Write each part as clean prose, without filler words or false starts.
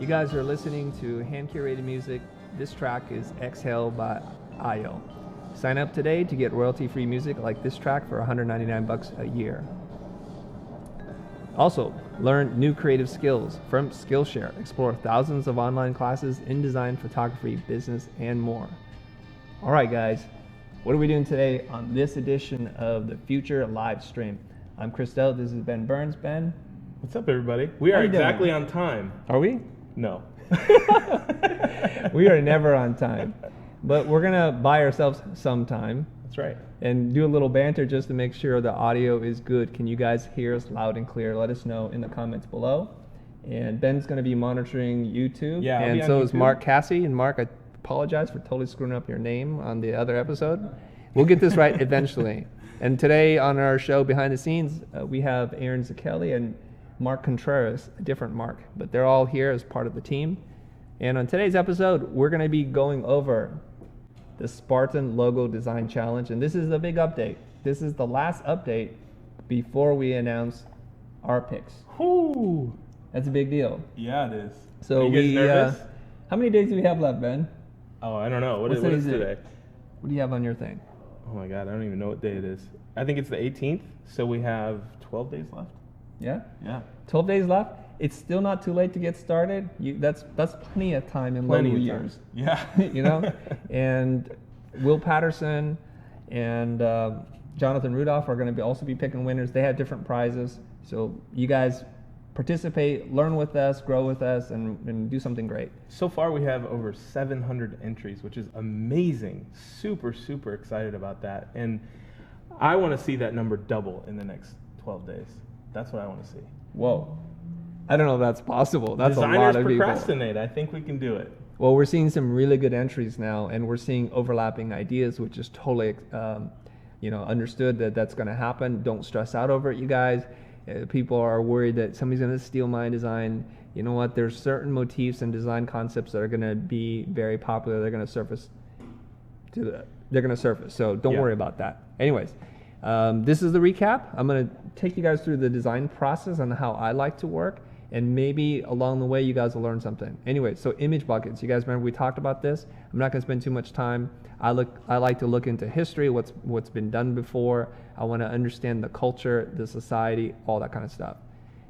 You guys are listening to hand-curated music. This track is Exhale by Ayo. Sign up today to get royalty-free music like this track for $199 a year. Also, learn new creative skills from Skillshare. Explore thousands of online classes in design, photography, business, and more. All right, guys, what are we doing today on this edition of the Futur live stream? I'm Christel. This is Ben Burns. Ben, what's up, everybody? We are exactly on time. Are we? No. We are never on time, but we're gonna buy ourselves some time. That's right. And do a little banter just to make sure the audio is good. Can you guys hear us loud and clear? Let us know in the comments below. And Ben's going to be monitoring YouTube. Yeah, and so is Mark Cassie. And Mark, I apologize for totally screwing up your name on the other episode. We'll get this right eventually. And today on our show Behind the Scenes, we have Aaron Zacchelli and Mark Contreras, a different Mark, but they're all here as part of the team. And on today's episode, we're going to be going over the Spartan Logo Design Challenge, and this is the big update. This is the last update before we announce our picks. Whoo! That's a big deal. Yeah, it is. So are you guys nervous? How many days do we have left, Ben? Oh, I don't know. What is today? What do you have on your thing? Oh my God, I don't even know what day it is. I think it's the 18th, so we have 12 days left. Yeah? Yeah. 12 days left? It's still not too late to get started. That's plenty of time in logo years. Yeah. You know? And Will Patterson and Jonathan Rudolph are going to also be picking winners. They have different prizes. So you guys participate, learn with us, grow with us, and do something great. So far we have over 700 entries, which is amazing. Super, super excited about that. And I want to see that number double in the next 12 days. That's what I want to see. Whoa. I don't know if that's possible. That's Designers a lot of procrastinate. I think we can do it. Well, we're seeing some really good entries now, and we're seeing overlapping ideas, which is totally, understood that that's going to happen. Don't stress out over it, you guys. People are worried that somebody's going to steal my design. You know what? There's certain motifs and design concepts that are going to be very popular. They're going to surface. So don't worry about that. Anyways, this is the recap. I'm going to take you guys through the design process and how I like to work. And maybe along the way, you guys will learn something. Anyway, so image buckets. You guys remember we talked about this? I'm not going to spend too much time. I like to look into history, what's been done before. I want to understand the culture, the society, all that kind of stuff.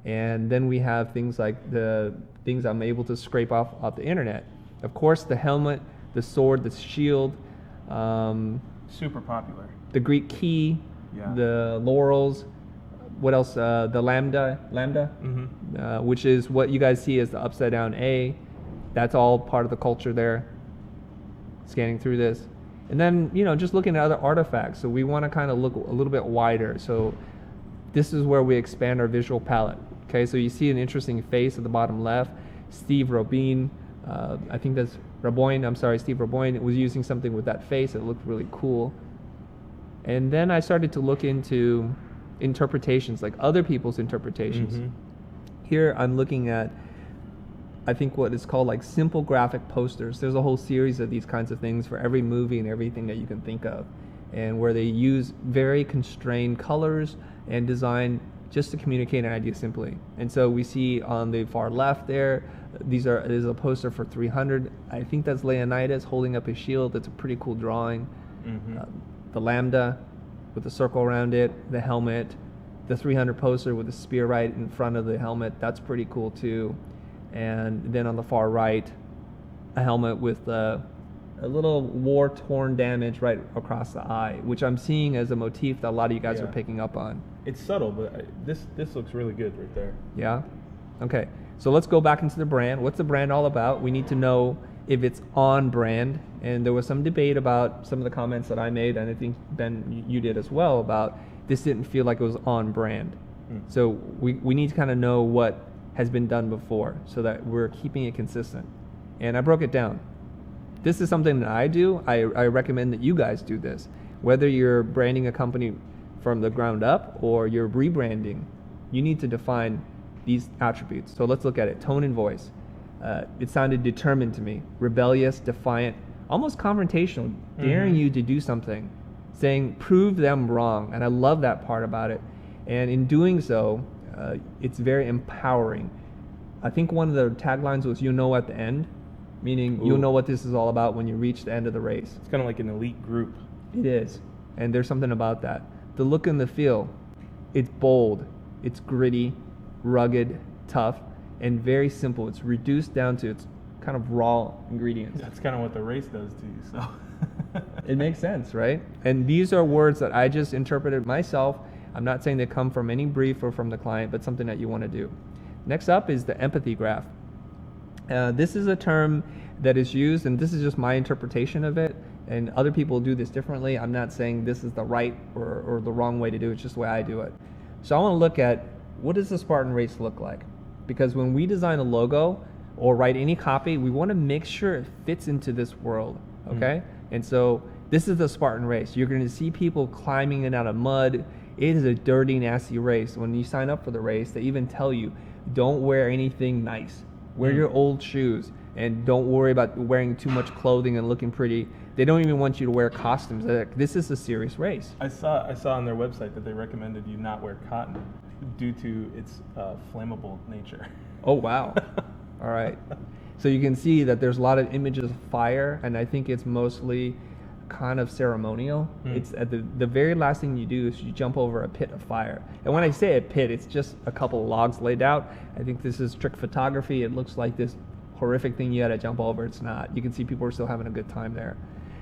And then we have things like the things I'm able to scrape off the internet. Of course, the helmet, the sword, the shield. Super popular. The Greek key, the laurels. What else? The lambda, mm-hmm. Which is what you guys see as the upside down A. That's all part of the culture there. Scanning through this. And then, just looking at other artifacts. So we want to kind of look a little bit wider. So this is where we expand our visual palette. Okay, so you see an interesting face at the bottom left. Steve Rabin, I think that's Steve Rabin was using something with that face. It looked really cool. And then I started to look into interpretations, like other people's interpretations. Mm-hmm. Here I'm looking at, I think, what is called like simple graphic posters. There's a whole series of these kinds of things for every movie and everything that you can think of, and where they use very constrained colors and design just to communicate an idea simply. And so we see on the far left there, there's a poster for 300. I think that's Leonidas holding up his shield. That's a pretty cool drawing. Mm-hmm. The lambda with the circle around it, the helmet, the 300 poster with the spear right in front of the helmet. That's pretty cool too. And then on the far right, a helmet with a little war-torn damage right across the eye, which I'm seeing as a motif that a lot of you guys are picking up on. It's subtle, but this looks really good right there. Yeah? Okay. So let's go back into the brand. What's the brand all about? We need to know if it's on brand. And there was some debate about some of the comments that I made, and I think, Ben, you did as well, about this didn't feel like it was on brand. So we need to kind of know what has been done before so that we're keeping it consistent. And I broke it down. This is something that I do. I recommend that you guys do this. Whether you're branding a company from the ground up or you're rebranding, you need to define these attributes. So let's look at it. Tone and voice. It sounded determined to me. Rebellious, defiant, almost confrontational, daring you to do something, saying, prove them wrong. And I love that part about it. And in doing so, it's very empowering. I think one of the taglines was "You know at the end," meaning you'll know what this is all about when you reach the end of the race. It's kind of like an elite group. It is, and there's something about that. The look and the feel, it's bold, it's gritty, rugged, tough, and very simple. It's reduced down to its kind of raw ingredients. That's kind of what the race does to you, so. It makes sense, right? And these are words that I just interpreted myself. I'm not saying they come from any brief or from the client, but something that you want to do. Next up is the empathy graph. This is a term that is used, and this is just my interpretation of it, and other people do this differently. I'm not saying this is the right or the wrong way to do it, it's just the way I do it. So I want to look at, what does the Spartan Race look like? Because when we design a logo or write any copy, we want to make sure it fits into this world, okay? And so this is the Spartan Race. You're going to see people climbing in out of mud. It is a dirty, nasty race. When you sign up for the race, they even tell you, don't wear anything nice. Wear your old shoes, and don't worry about wearing too much clothing and looking pretty. They don't even want you to wear costumes. They're like, this is a serious race. I saw on their website that they recommended you not wear cotton due to its flammable nature. Oh, wow. All right. So you can see that there's a lot of images of fire, and I think it's mostly kind of ceremonial. It's at the very last thing you do is you jump over a pit of fire. And when I say a pit, it's just a couple of logs laid out. I think this is trick photography. It looks like this horrific thing you had to jump over. It's not. You can see people are still having a good time there.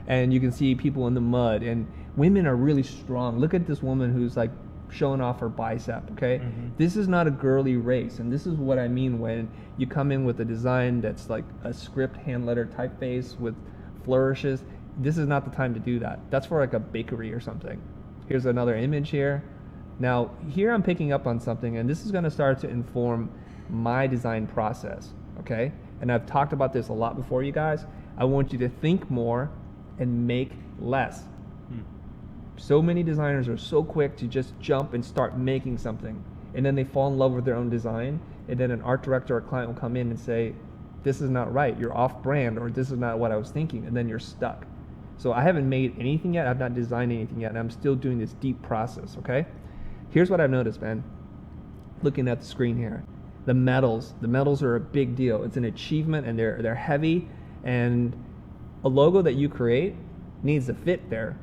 And you can see people in the mud, and women are really strong. Look at this woman who's like showing off her bicep, okay? This is not a girly race, and this is what I mean when you come in with a design that's like a script hand letter typeface with flourishes. This is not the time to do that. That's for like a bakery or something. Here's another image here. Now here I'm picking up on something, and this is going to start to inform my design process, okay? And I've talked about this a lot before, you guys. I want you to think more and make less. So many designers are so quick to just jump and start making something, and then they fall in love with their own design, and then an art director or client will come in and say, this is not right, you're off brand, or this is not what I was thinking, and then you're stuck. So I haven't made anything yet, I've not designed anything yet, and I'm still doing this deep process, okay? Here's what I've noticed, man. Looking at the screen here. The medals are a big deal. It's an achievement, and they're heavy, and a logo that you create needs to fit there.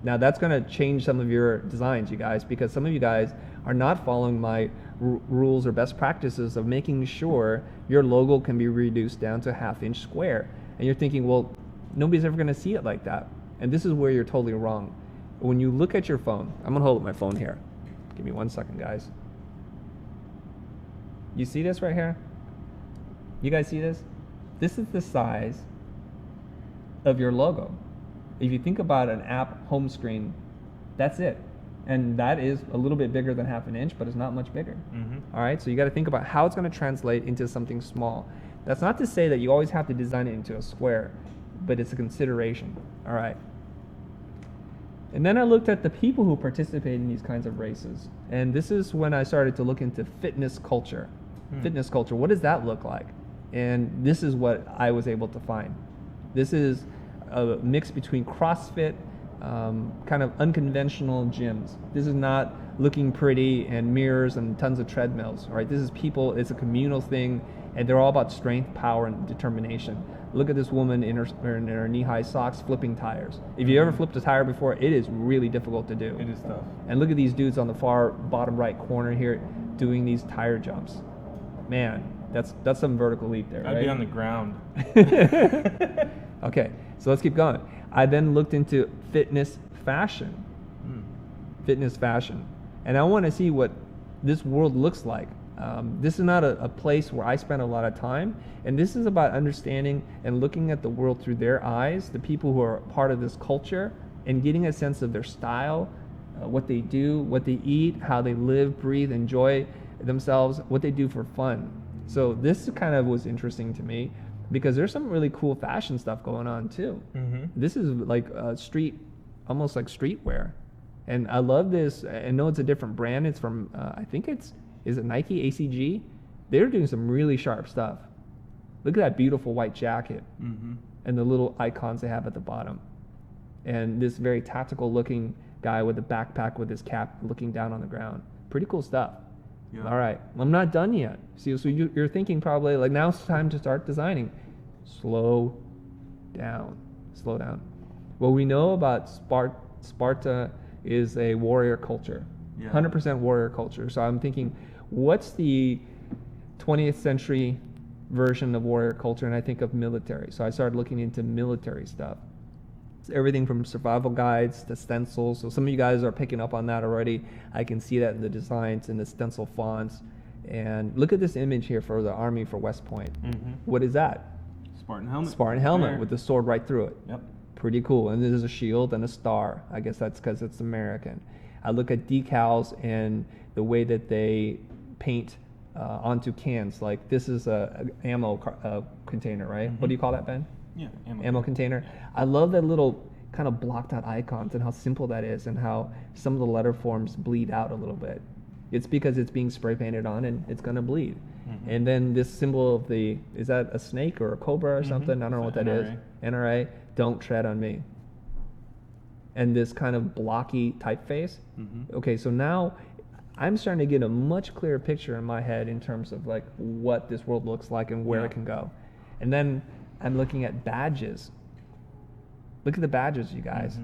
Now that's going to change some of your designs, you guys, because some of you guys are not following my rules or best practices of making sure your logo can be reduced down to a half-inch square. And you're thinking, well, nobody's ever going to see it like that. And this is where you're totally wrong. When you look at your phone, I'm going to hold up my phone here. Give me 1 second, guys. You see this right here? You guys see this? This is the size of your logo. If you think about an app home screen, that's it. And that is a little bit bigger than half an inch, but it's not much bigger. All right, so you got to think about how it's going to translate into something small. That's not to say that you always have to design it into a square, but it's a consideration. All right. And then I looked at the people who participate in these kinds of races. And this is when I started to look into fitness culture. Fitness culture, what does that look like? And this is what I was able to find. This is a mix between CrossFit, kind of unconventional gyms. This is not looking pretty and mirrors and tons of treadmills, right? This is people, it's a communal thing, and they're all about strength, power, and determination. Look at this woman in her knee-high socks flipping tires. If you ever flipped a tire before, it is really difficult to do. It is tough. And look at these dudes on the far bottom right corner here doing these tire jumps. Man, that's some vertical leap there, right? I'd be on the ground. Okay, so let's keep going. I then looked into fitness fashion. Fitness fashion. And I want to see what this world looks like. This is not a place where I spend a lot of time, and this is about understanding and looking at the world through their eyes, the people who are part of this culture, and getting a sense of their style, what they do, what they eat, how they live, breathe, enjoy themselves, what they do for fun. So this kind of was interesting to me because there's some really cool fashion stuff going on too. This is like street, almost like streetwear. And I love this. I know it's a different brand. It's from, I think is it Nike, ACG? They're doing some really sharp stuff. Look at that beautiful white jacket and the little icons they have at the bottom. And this very tactical looking guy with a backpack with his cap looking down on the ground. Pretty cool stuff. Yeah. All right, I'm not done yet. See, so you're thinking probably like now it's time to start designing. Slow down. Slow down. What we know about Sparta is a warrior culture. Yeah. 100% warrior culture. So I'm thinking, what's the 20th century version of warrior culture? And I think of military. So I started looking into military stuff. It's everything from survival guides to stencils. So some of you guys are picking up on that already. I can see that in the designs and the stencil fonts. And look at this image here for the Army for West Point. What is that? Spartan helmet. Spartan helmet there. with the sword right through it. Yep. Pretty cool. And there's a shield and a star. I guess that's because it's American. I look at decals and the way that they paint onto cans. Like this is a ammo container, right? What do you call that, Ben? Yeah. Ammo container. I love that little kind of blocked out icons and how simple that is and how some of the letter forms bleed out a little bit. It's because it's being spray painted on and it's going to bleed. And then this symbol of is that a snake or a cobra or something? I don't know what that is. NRA, don't tread on me. And this kind of blocky typeface. Okay, so now I'm starting to get a much clearer picture in my head in terms of like what this world looks like and where it can go. And then I'm looking at badges. Look at the badges, you guys.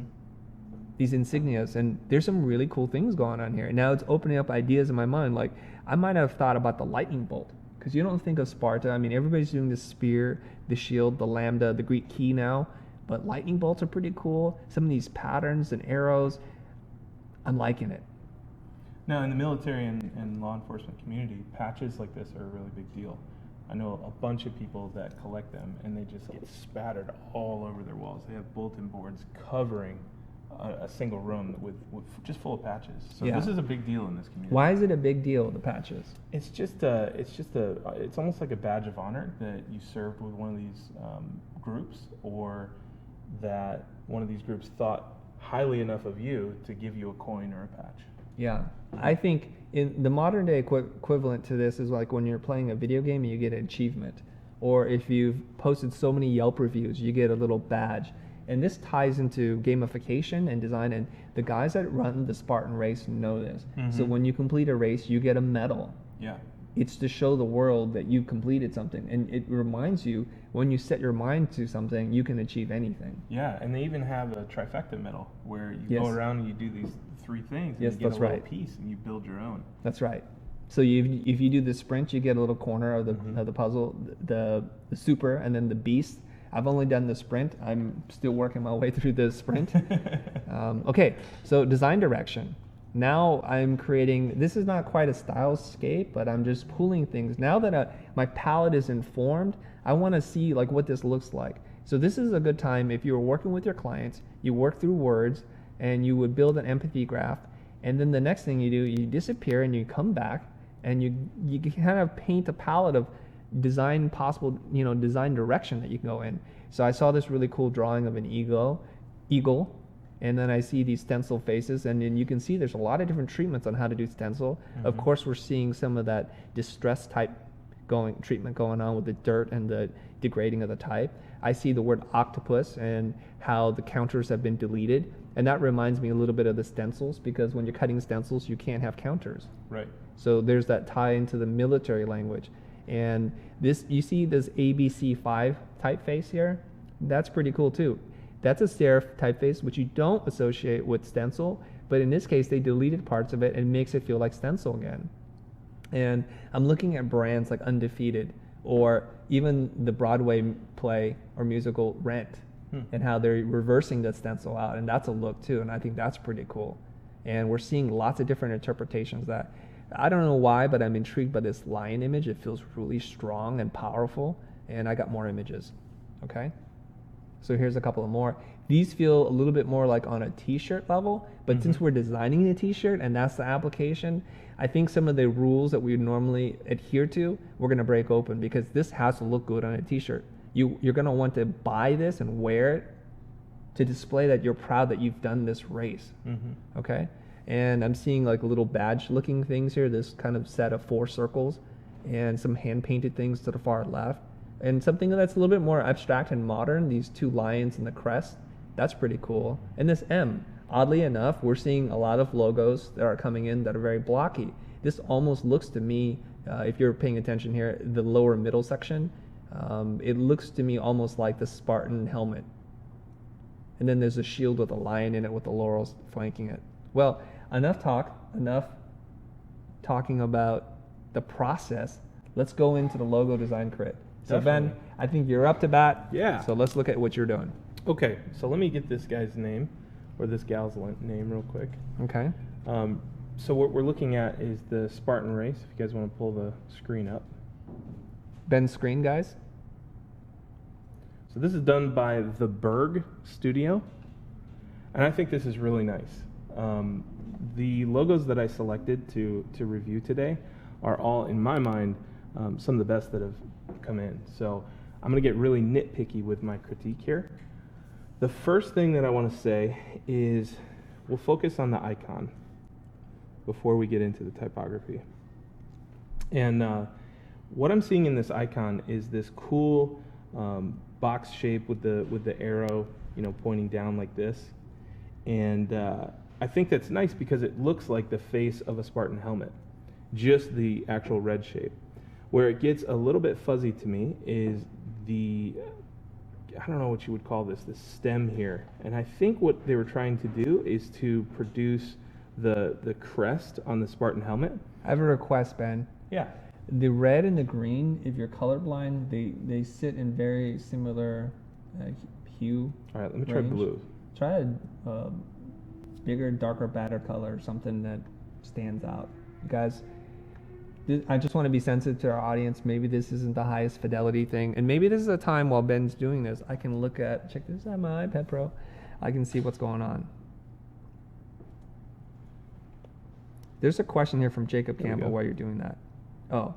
These insignias, and there's some really cool things going on here. Now it's opening up ideas in my mind. Like I might have thought about the lightning bolt, because you don't think of Sparta. I mean, everybody's doing the spear, the shield, the lambda, the Greek key now, but lightning bolts are pretty cool. Some of these patterns and arrows, I'm liking it. Now, in the military and law enforcement community, patches like this are a really big deal. I know a bunch of people that collect them, and they just get spattered all over their walls. They have bulletin boards covering a single room with just full of patches. So this is a big deal in this community. Why is it a big deal, the patches? It's almost like a badge of honor that you served with one of these groups, or that one of these groups thought highly enough of you to give you a coin or a patch. Yeah, I think in the modern day equivalent to this is like when you're playing a video game and you get an achievement, or if you've posted so many Yelp reviews, you get a little badge. And this ties into gamification and design, and the guys that run the Spartan Race know this. So when you complete a race, you get a medal. Yeah. It's to show the world that you completed something, and it reminds you when you set your mind to something, you can achieve anything. Yeah, and they even have a trifecta medal where you go around and you do these 3 things, and you get a little piece, and you build your own. That's right. So if you do the sprint, you get a little corner of the puzzle, the super, and then the beast. I've only done the sprint. I'm still working my way through the sprint. Okay, so design direction. Now I'm creating, this is not quite a stylescape, but I'm just pulling things. Now that my palette is informed, I want to see like what this looks like. So this is a good time if you were working with your clients, you work through words, and you would build an empathy graph. And then the next thing you do, you disappear and you come back, and you kind of paint a palette of design design direction that you can go in. So I saw this really cool drawing of an eagle, and then I see these stencil faces, and then you can see there's a lot of different treatments on how to do stencil. Of course, we're seeing some of that distress type treatment going on with the dirt and the degrading of the type. I see the word octopus and how the counters have been deleted, and that reminds me a little bit of the stencils, because when you're cutting stencils, you can't have counters. Right. So there's that tie into the military language. And this, you see this ABC5 typeface here? That's pretty cool too. That's a serif typeface, which you don't associate with stencil, but in this case, they deleted parts of it and makes it feel like stencil again. And I'm looking at brands like Undefeated, or even the Broadway play or musical Rent, and how they're reversing the stencil out, and that's a look too, and I think that's pretty cool. And we're seeing lots of different interpretations of that. I don't know why, but I'm intrigued by this lion image. It feels really strong and powerful, and I got more images. Okay, so here's a couple of more. These feel a little bit more like on a t-shirt level, but since we're designing a t-shirt and that's the application, I think some of the rules that we would normally adhere to, we're going to break open, because this has to look good on a t-shirt. You're going to want to buy this and wear it to display that you're proud that you've done this race. Okay, and I'm seeing like little badge looking things here, this kind of set of 4 circles and some hand painted things to the far left, and something that's a little bit more abstract and modern, these 2 lions and the crest. That's pretty cool. And this M, oddly enough, we're seeing a lot of logos that are coming in that are very blocky, This almost looks to me, if you're paying attention here, the lower middle section, it looks to me almost like the Spartan helmet. And then there's a shield with a lion in it with the laurels flanking it. Well, enough talking about the process. Let's go into the logo design crit. So Definitely. Ben, I think you're up to bat. Yeah. So let's look at what you're doing. Okay, so let me get this guy's name, or this gal's name real quick. Okay. So what we're looking at is the Spartan Race, if you guys want to pull the screen up. Ben's screen, guys. So this is done by the Berg Studio, and I think this is really nice. The logos that I selected to review today are all, in my mind, some of the best that have come in. So I'm going to get really nitpicky with my critique here. The first thing that I want to say is we'll focus on the icon before we get into the typography. And what I'm seeing in this icon is this cool box shape with the arrow, pointing down like this. And I think that's nice because it looks like the face of a Spartan helmet, just the actual red shape. Where it gets a little bit fuzzy to me is I don't know what you would call this stem here. And I think what they were trying to do is to produce the crest on the Spartan helmet. I have a request, Ben. Yeah. The red and the green, if you're colorblind, they sit in very similar hue. All right, let me try range. blue. Try a bigger, darker, badder color, something that stands out. You guys, I just want to be sensitive to our audience. Maybe this isn't the highest fidelity thing, and maybe this is a time while Ben's doing this, I can check this out, my iPad Pro. I can see what's going on. There's a question here from Jacob Campbell while you're doing that. Oh,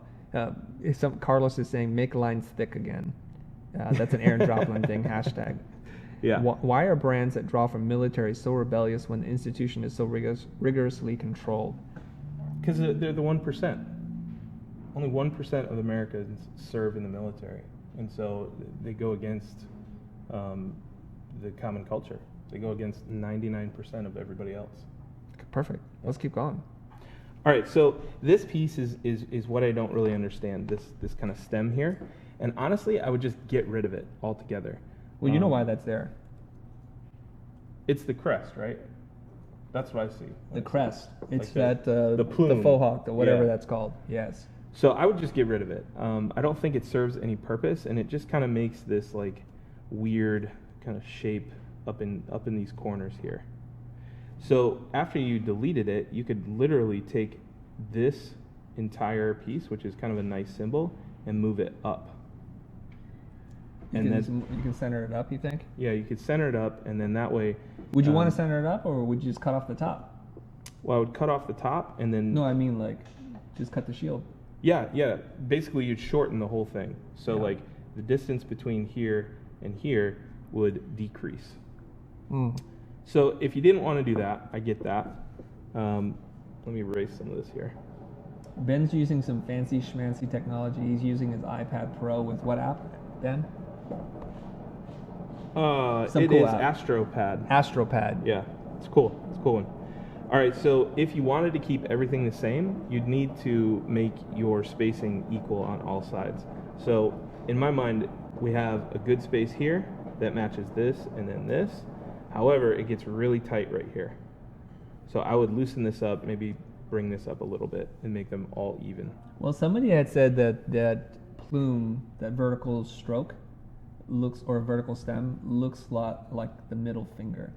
Carlos is saying make lines thick again. That's an Aaron Droplin thing, hashtag. Yeah. Why are brands that draw from military so rebellious when the institution is so rigorously controlled? Because they're the 1%. Only 1% of Americans serve in the military. And so they go against the common culture. They go against 99% of everybody else. Perfect. Let's keep going. All right, so this piece is what I don't really understand, this kind of stem here. And honestly, I would just get rid of it altogether. Well, you know why that's there. It's the crest, right? That's what I see. The crest. It's like that the plume. the faux hawk, the whatever Yeah. that's called. Yes. So I would just get rid of it. I don't think it serves any purpose, and it just kind of makes this like weird kind of shape up in these corners here. So after you deleted it, you could literally take this entire piece, which is kind of a nice symbol, and move it up. You can center it up, you think? Yeah, you could center it up, and then that way. Would you want to center it up, or would you just cut off the top? Well, I would cut off the top, and then. No, I mean like, just cut the shield. Yeah. Basically, you'd shorten the whole thing. So like the distance between here and here would decrease. Mm. So if you didn't want to do that, I get that. Let me erase some of this here. Ben's using some fancy schmancy technology. He's using his iPad Pro with what app, Ben? Some It cool is app. AstroPad. AstroPad. Yeah, it's cool. It's a cool one. All right, so if you wanted to keep everything the same, you'd need to make your spacing equal on all sides. So in my mind, we have a good space here that matches this and then this. However, it gets really tight right here. So I would loosen this up, maybe bring this up a little bit and make them all even. Well, somebody had said that plume, that vertical stroke, or vertical stem, looks a lot like the middle finger.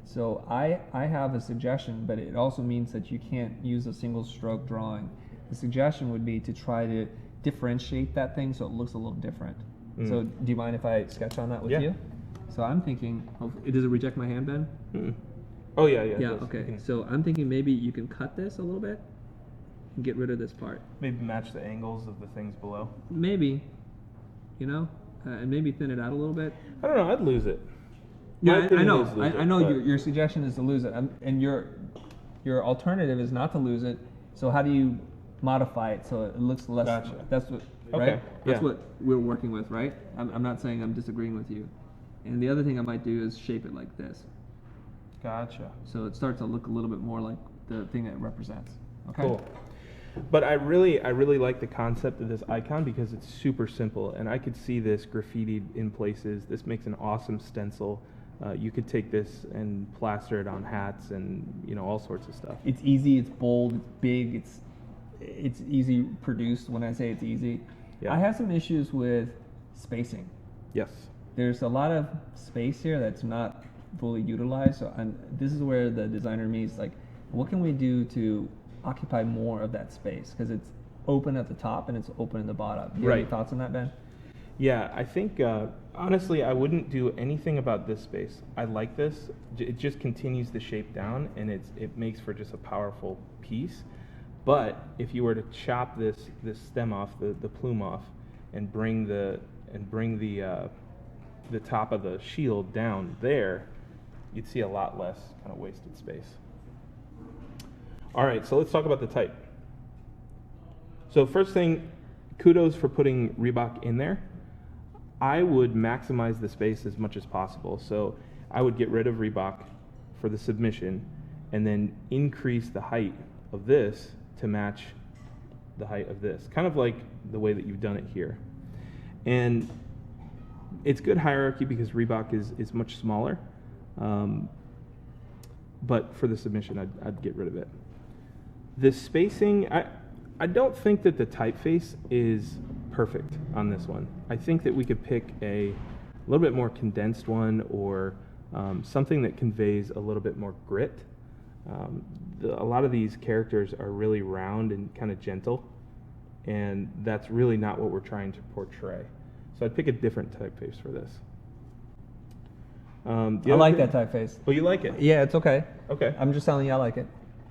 So I have a suggestion, but it also means that you can't use a single stroke drawing. The suggestion would be to try to differentiate that thing so it looks a little different. So do you mind if I sketch on that with you? So I'm thinking, does it reject my hand, Ben? Oh, yeah. Yeah, okay. So I'm thinking maybe you can cut this a little bit and get rid of this part. Maybe match the angles of the things below. Maybe, and maybe thin it out a little bit. I don't know, I'd lose it. Yeah, I know. Lose I it, know but- your suggestion is to lose it, and your alternative is not to lose it. So how do you modify it so it looks less? Gotcha. That's what, Okay, right? That's yeah. what we're working with, right? I'm not saying I'm disagreeing with you. And the other thing I might do is shape it like this, Gotcha. so it starts to look a little bit more like the thing that it represents. Okay. Cool. But I really like the concept of this icon because it's super simple, and I could see this graffitied in places. This makes an awesome stencil. You could take this and plaster it on hats and all sorts of stuff. It's easy. It's bold. It's big. It's easy produced. When I say it's easy, Yeah. I have some issues with spacing. Yes. There's a lot of space here that's not fully utilized. So this is where the designer in me is like, what can we do to occupy more of that space? Because it's open at the top and it's open at the bottom. Do you have any thoughts on that, Ben? Yeah, I think honestly, I wouldn't do anything about this space. I like this. It just continues the shape down, and it makes for just a powerful piece. But if you were to chop this stem off, the plume off, and bring the top of the shield down there, you'd see a lot less kind of wasted space. All right, so let's talk about the type. So first thing, kudos for putting Reebok in there. I would maximize the space as much as possible. So I would get rid of Reebok for the submission and then increase the height of this to match the height of this. Kind of like the way that you've done it here. And it's good hierarchy because Reebok is much smaller. But for the submission, I'd get rid of it. The spacing, I don't think that the typeface is perfect on this one. I think that we could pick a little bit more condensed one or something that conveys a little bit more grit. A lot of these characters are really round and kind of gentle, and that's really not what we're trying to portray. So I'd pick a different typeface for this. I like that typeface. Oh, you like it? Yeah, it's okay. Okay. I'm just telling you I like it.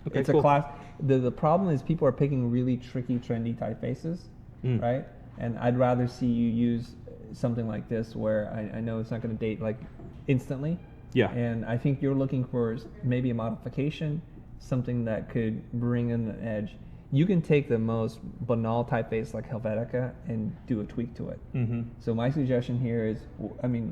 Okay, it's cool. a class. The problem is people are picking really tricky, trendy typefaces, right? And I'd rather see you use something like this where I know it's not going to date like instantly. Yeah. And I think you're looking for maybe a modification, something that could bring in the edge. You can take the most banal typeface like Helvetica and do a tweak to it. Mm-hmm. So my suggestion here is,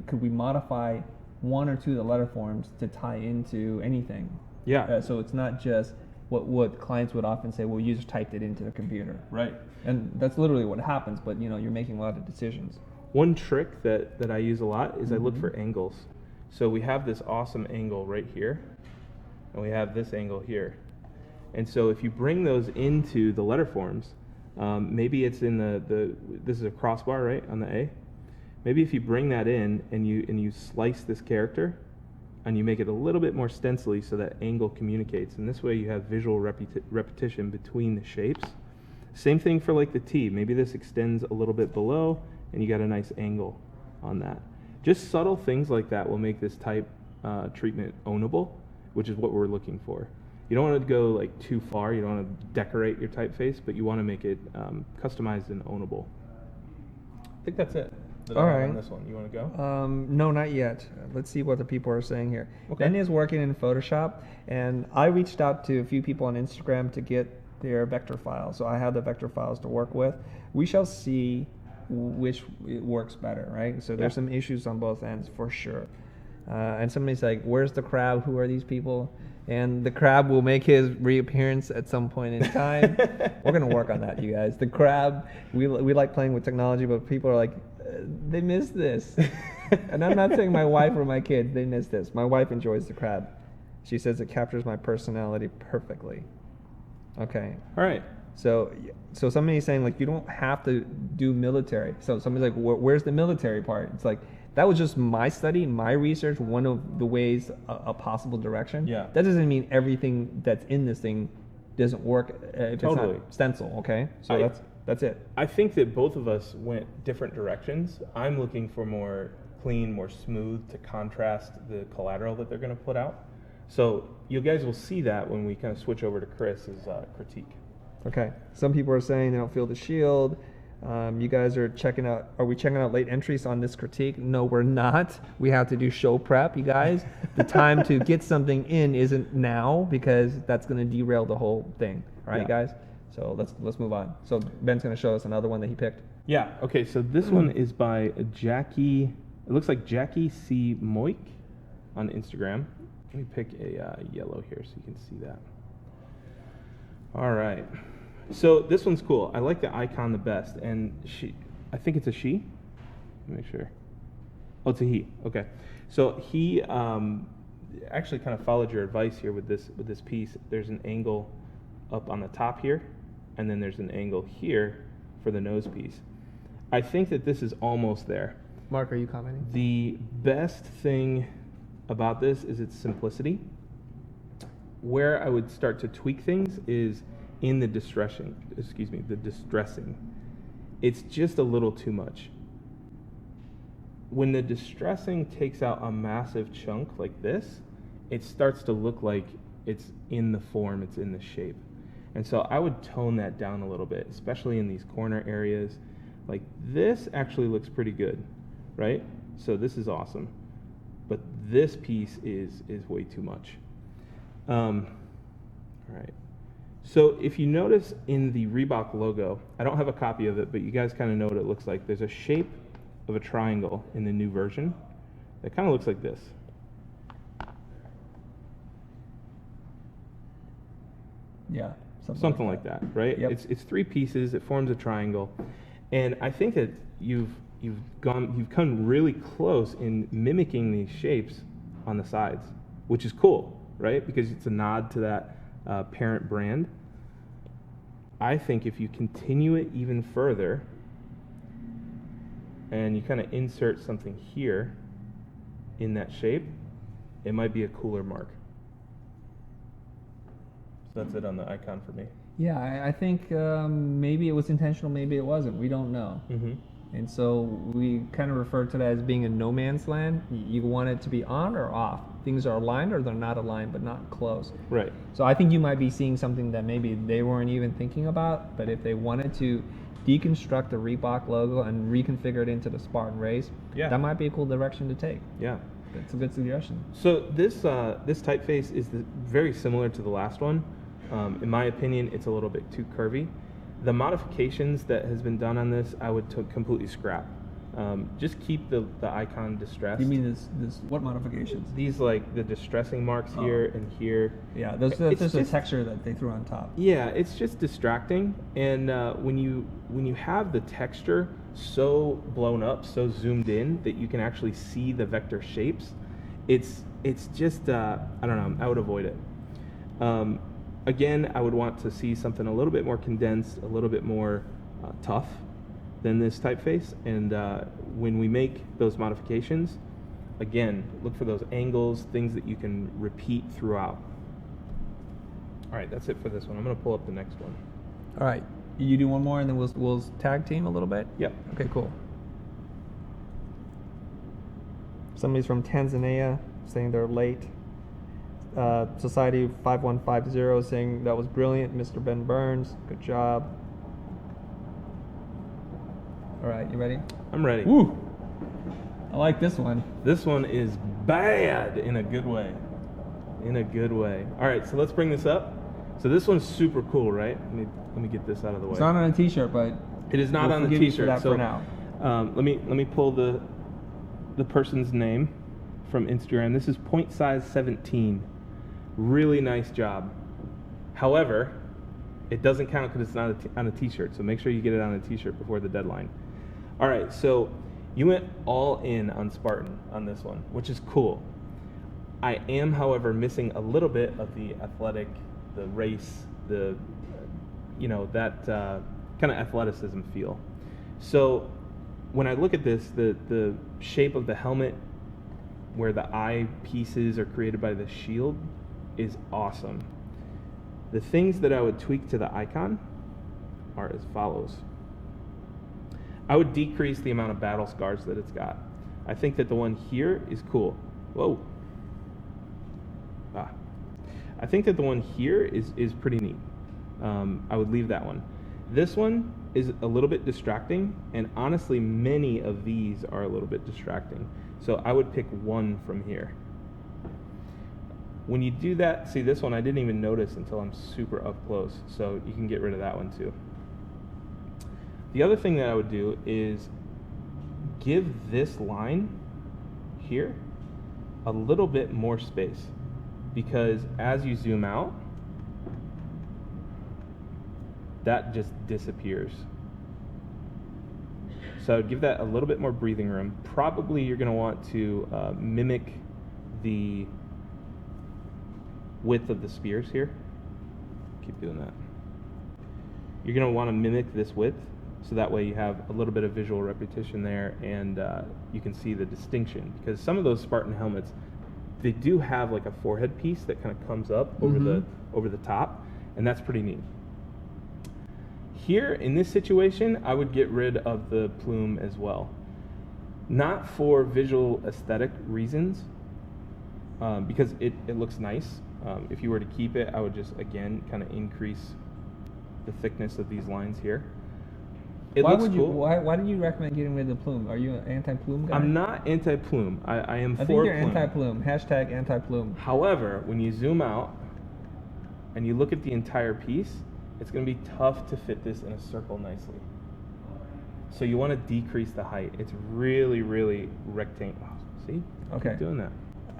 could we modify one or two of the letter forms to tie into anything? Yeah. So it's not just what clients would often say, well, you just typed it into the computer. Right. And that's literally what happens, but you're making a lot of decisions. One trick that I use a lot is I look for angles. So we have this awesome angle right here, and we have this angle here. And so if you bring those into the letter forms, maybe it's in this is a crossbar, right, on the A. Maybe if you bring that in and you slice this character, and you make it a little bit more stencily so that angle communicates. And this way you have visual repetition between the shapes. Same thing for like the T. Maybe this extends a little bit below and you got a nice angle on that. Just subtle things like that will make this type treatment ownable, which is what we're looking for. You don't want to go like too far. You don't want to decorate your typeface, but you want to make it customized and ownable. I think that's it. All right. On this one, you want to go? No, not yet. Let's see what the people are saying here. Okay. Ben is working in Photoshop, and I reached out to a few people on Instagram to get their vector files. So I have the vector files to work with. We shall see which works better, right? So there's some issues on both ends for sure. And somebody's like, where's the crab? Who are these people? And the crab will make his reappearance at some point in time. We're going to work on that, you guys. The crab, we like playing with technology, but people are like, they miss this. And I'm not saying my wife or my kids, they miss this. My wife enjoys the crab. She says it captures my personality perfectly. Okay. All right. So somebody's saying, like, you don't have to do military. So somebody's like, where's the military part? It's like, that was just my study, my research, one of the ways, a possible direction. Yeah. That doesn't mean everything that's in this thing doesn't work if Totally. it's not stencil, okay? So that's it. I think that both of us went different directions. I'm looking for more clean, more smooth to contrast the collateral that they're going to put out. So you guys will see that when we kind of switch over to Chris's critique. Okay. Some people are saying they don't feel the shield. You guys are checking out, are we checking out late entries on this critique? No, we're not. We have to do show prep, you guys. The time to get something in isn't now because that's going to derail the whole thing. All right, guys? So let's move on. So Ben's going to show us another one that he picked. Yeah, okay, so this one is by Jackie, it looks like Jackie C. Moik on Instagram. Let me pick a yellow here so you can see that. All right. So this one's cool. I like the icon the best, and I think it's a she. Let me make sure. Oh, it's a he. Okay. So he actually kind of followed your advice here with this piece. There's an angle up on the top here, and then there's an angle here for the nose piece. I think that this is almost there. Mark, are you commenting? The best thing about this is its simplicity. Where I would start to tweak things is in the distressing. It's just a little too much. When the distressing takes out a massive chunk like this, it starts to look like it's in the form, it's in the shape. And so I would tone that down a little bit, especially in these corner areas. Like this actually looks pretty good, right? So this is awesome. But this piece is way too much. All right. So if you notice in the Reebok logo, I don't have a copy of it, but you guys kind of know what it looks like. There's a shape of a triangle in the new version that kind of looks like this. Yeah. Something like that, right? Yep. It's three pieces. It forms a triangle, and I think that you've come really close in mimicking these shapes on the sides, which is cool, right? Because it's a nod to that parent brand. I think if you continue it even further, and you kind of insert something here in that shape, it might be a cooler mark. So that's it on the icon for me. Yeah, I think maybe it was intentional, maybe it wasn't. We don't know. Mm-hmm. And so we kind of refer to that as being a no man's land. You want it to be on or off. Things are aligned or they're not aligned, but not close. Right. So I think you might be seeing something that maybe they weren't even thinking about, but if they wanted to deconstruct the Reebok logo and reconfigure it into the Spartan Race, that might be a cool direction to take. Yeah. That's a good suggestion. So this typeface is very similar to the last one. In my opinion, it's a little bit too curvy. The modifications that has been done on this, I would completely scrap. Just keep the icon distressed. You mean this? What modifications? These like the distressing marks here and here. Yeah, that's just a texture that they threw on top. Yeah, it's just distracting. And when you have the texture so blown up, so zoomed in that you can actually see the vector shapes, it's just I don't know. I would avoid it. Again, I would want to see something a little bit more condensed, a little bit more tough than this typeface. And when we make those modifications, again, look for those angles, things that you can repeat throughout. All right, that's it for this one. I'm going to pull up the next one. All right, you do one more, and then we'll tag team a little bit. Yep. Okay, cool. Somebody's from Tanzania saying they're late. Society 5150 saying that was brilliant, Mr. Ben Burns. Good job. All right, you ready? I'm ready. Woo! I like this one. This one is bad in a good way. In a good way. All right, so let's bring this up. So this one's super cool, right? Let me get this out of the way. It's not on a T-shirt, but it is not on the T-shirt. For now. Let me pull the person's name from Instagram. This is Point Size 17. Really nice job. However, it doesn't count because it's not on a T-shirt. So make sure you get it on a T-shirt before the deadline. All right, so you went all in on Spartan on this one, which is cool. I am, however, missing a little bit of the athletic, the race, that kind of athleticism feel. So when I look at this, the shape of the helmet, where the eye pieces are created by the shield, is awesome. The things that I would tweak to the icon are as follows. I would decrease the amount of battle scars that it's got. I think that the one here is cool. Whoa. I think that the one here is pretty neat. I would leave that one. This one is a little bit distracting, and honestly, many of these are a little bit distracting. So I would pick one from here. When you do that, see this one I didn't even notice until I'm super up close, so you can get rid of that one too. The other thing that I would do is give this line here a little bit more space, because as you zoom out, that just disappears. So give that a little bit more breathing room. Probably you're going to want to mimic the width of the spears here. Keep doing that. You're going to want to mimic this width, so that way you have a little bit of visual repetition there, and you can see the distinction. Because some of those Spartan helmets, they do have like a forehead piece that kind of comes up over the top, and that's pretty neat. Here, in this situation, I would get rid of the plume as well. Not for visual aesthetic reasons, because it looks nice. If you were to keep it, I would just, again, kind of increase the thickness of these lines here. Why did you recommend getting rid of the plume? Are you an anti-plume guy? I'm not anti-plume. I am for plume. I think you're anti-plume. Hashtag anti-plume. However, when you zoom out and you look at the entire piece, it's going to be tough to fit this in a circle nicely. So you want to decrease the height. It's really, really rectangular. See? Okay. Keep doing that.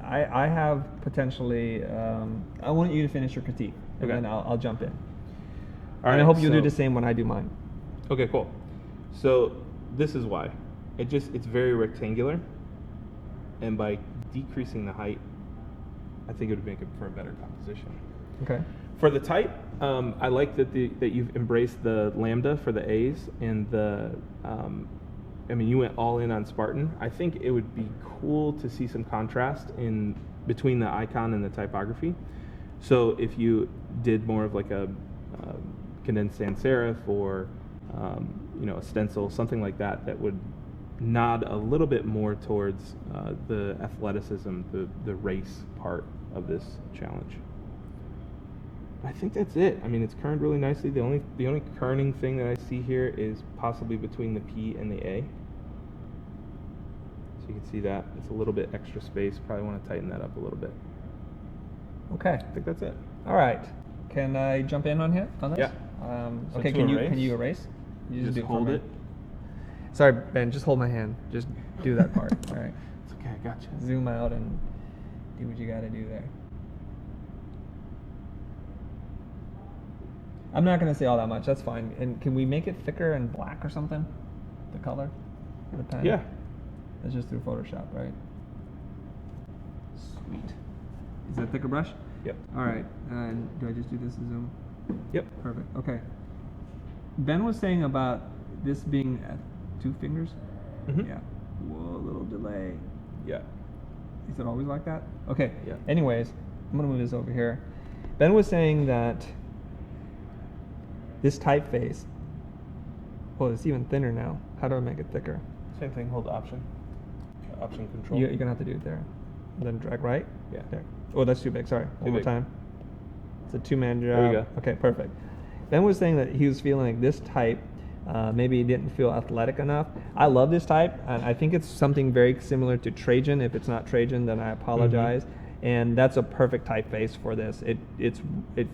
I have potentially, I want you to finish your critique, and then I'll jump in. All right, and I hope you'll do the same when I do mine. Okay, cool. So this is why. It's very rectangular, and by decreasing the height, I think it would make it for a better composition. Okay. For the type, I like that you've embraced the lambda for the A's, and you went all in on Spartan. I think it would be cool to see some contrast in between the icon and the typography. So if you did more of like a condensed sans serif or a stencil, something like that, that would nod a little bit more towards the athleticism, the race part of this challenge. I think that's it. I mean, it's kerned really nicely. The only kerning thing that I see here is possibly between the P and the A. So you can see that. It's a little bit extra space. Probably want to tighten that up a little bit. Okay. I think that's it. All right. Can I jump in on this? Yeah. So okay, can you erase? You just hold it. Sorry, Ben, just hold my hand. Just do that part. All right. It's okay, I got you. Zoom out and do what you got to do there. I'm not going to say all that much. That's fine. And can we make it thicker and black or something? The color of the pen? Yeah. That's just through Photoshop, right? Sweet. Is that a thicker brush? Yep. All right. And do I just do this to zoom? Yep. Perfect. Okay. Ben was saying about this being at 2 fingers. Mm-hmm. Yeah. Whoa, a little delay. Yeah. Is it always like that? Okay. Yeah. Anyways, I'm going to move this over here. Ben was saying that this typeface, well, it's even thinner now. How do I make it thicker? Same thing, hold Option Control. You're going to have to do it there. And then drag right? Yeah. There. Oh, that's too big. Sorry. One more time. It's a 2-man job. There you go. Okay, perfect. Ben was saying that he was feeling like this type maybe he didn't feel athletic enough. I love this type, and I think it's something very similar to Trajan. If it's not Trajan, then I apologize. Mm-hmm. And that's a perfect typeface for this. It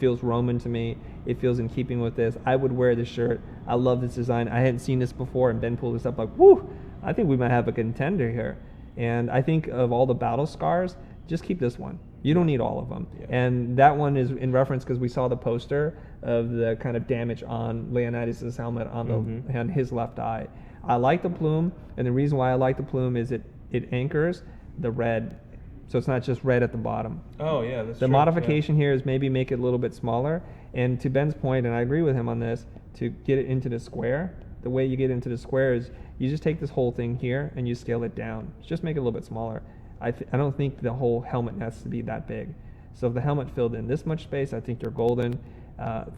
feels Roman to me. It feels in keeping with this. I would wear this shirt. I love this design. I hadn't seen this before, and Ben pulled this up like, whoo, I think we might have a contender here. And I think of all the battle scars, just keep this one. You don't need all of them. Yeah. And that one is in reference because we saw the poster of the kind of damage on Leonidas' helmet on on his left eye. I like the plume, and the reason why I like the plume is it anchors the red. So it's not just red at the bottom. Oh, yeah, that's the true. modification here is maybe make it a little bit smaller. And to Ben's point, and I agree with him on this, to get it into the square, the way you get into the square is you just take this whole thing here and you scale it down. Just make it a little bit smaller. I don't think the whole helmet has to be that big. So if the helmet filled in this much space, I think you're golden.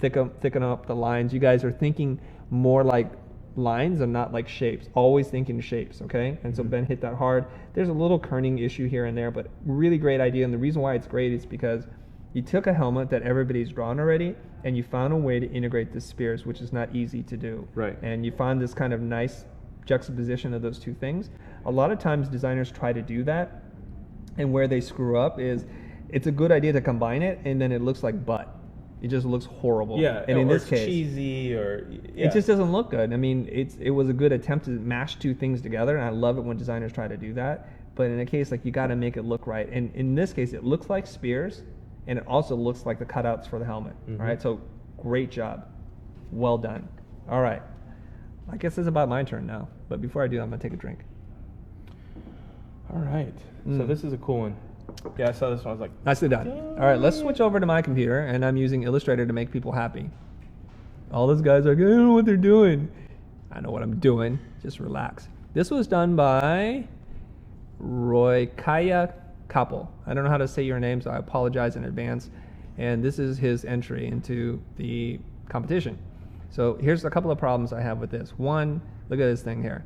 Thicken up the lines. You guys are thinking more like lines and not like shapes. Always thinking shapes, okay? And so Ben hit that hard. There's a little kerning issue here and there, but really great idea. And the reason why it's great is because you took a helmet that everybody's drawn already and you found a way to integrate the spears, which is not easy to do. Right. And you find this kind of nice juxtaposition of those two things. A lot of times designers try to do that, and where they screw up is it's a good idea to combine it and then it looks like butt. It just looks horrible. Yeah, and in or this case, cheesy, or it just doesn't look good. I mean, it was a good attempt to mash two things together, and I love it when designers try to do that. But in a case like you got to make it look right, and in this case, it looks like spears, and it also looks like the cutouts for the helmet. All right, so great job. Well done. All right. I guess it's about my turn now. But before I do, I'm going to take a drink. All right. So this is a cool one. Yeah, I saw this one. I was like, Nicely done. All right, let's switch over to my computer, and I'm using Illustrator to make people happy. All those guys are like, I don't know what they're doing. I know what I'm doing. Just relax. This was done by Roy Kaya Kappel. I don't know how to say your name, so I apologize in advance. And this is his entry into the competition. So here's a couple of problems I have with this. One, look at this thing here.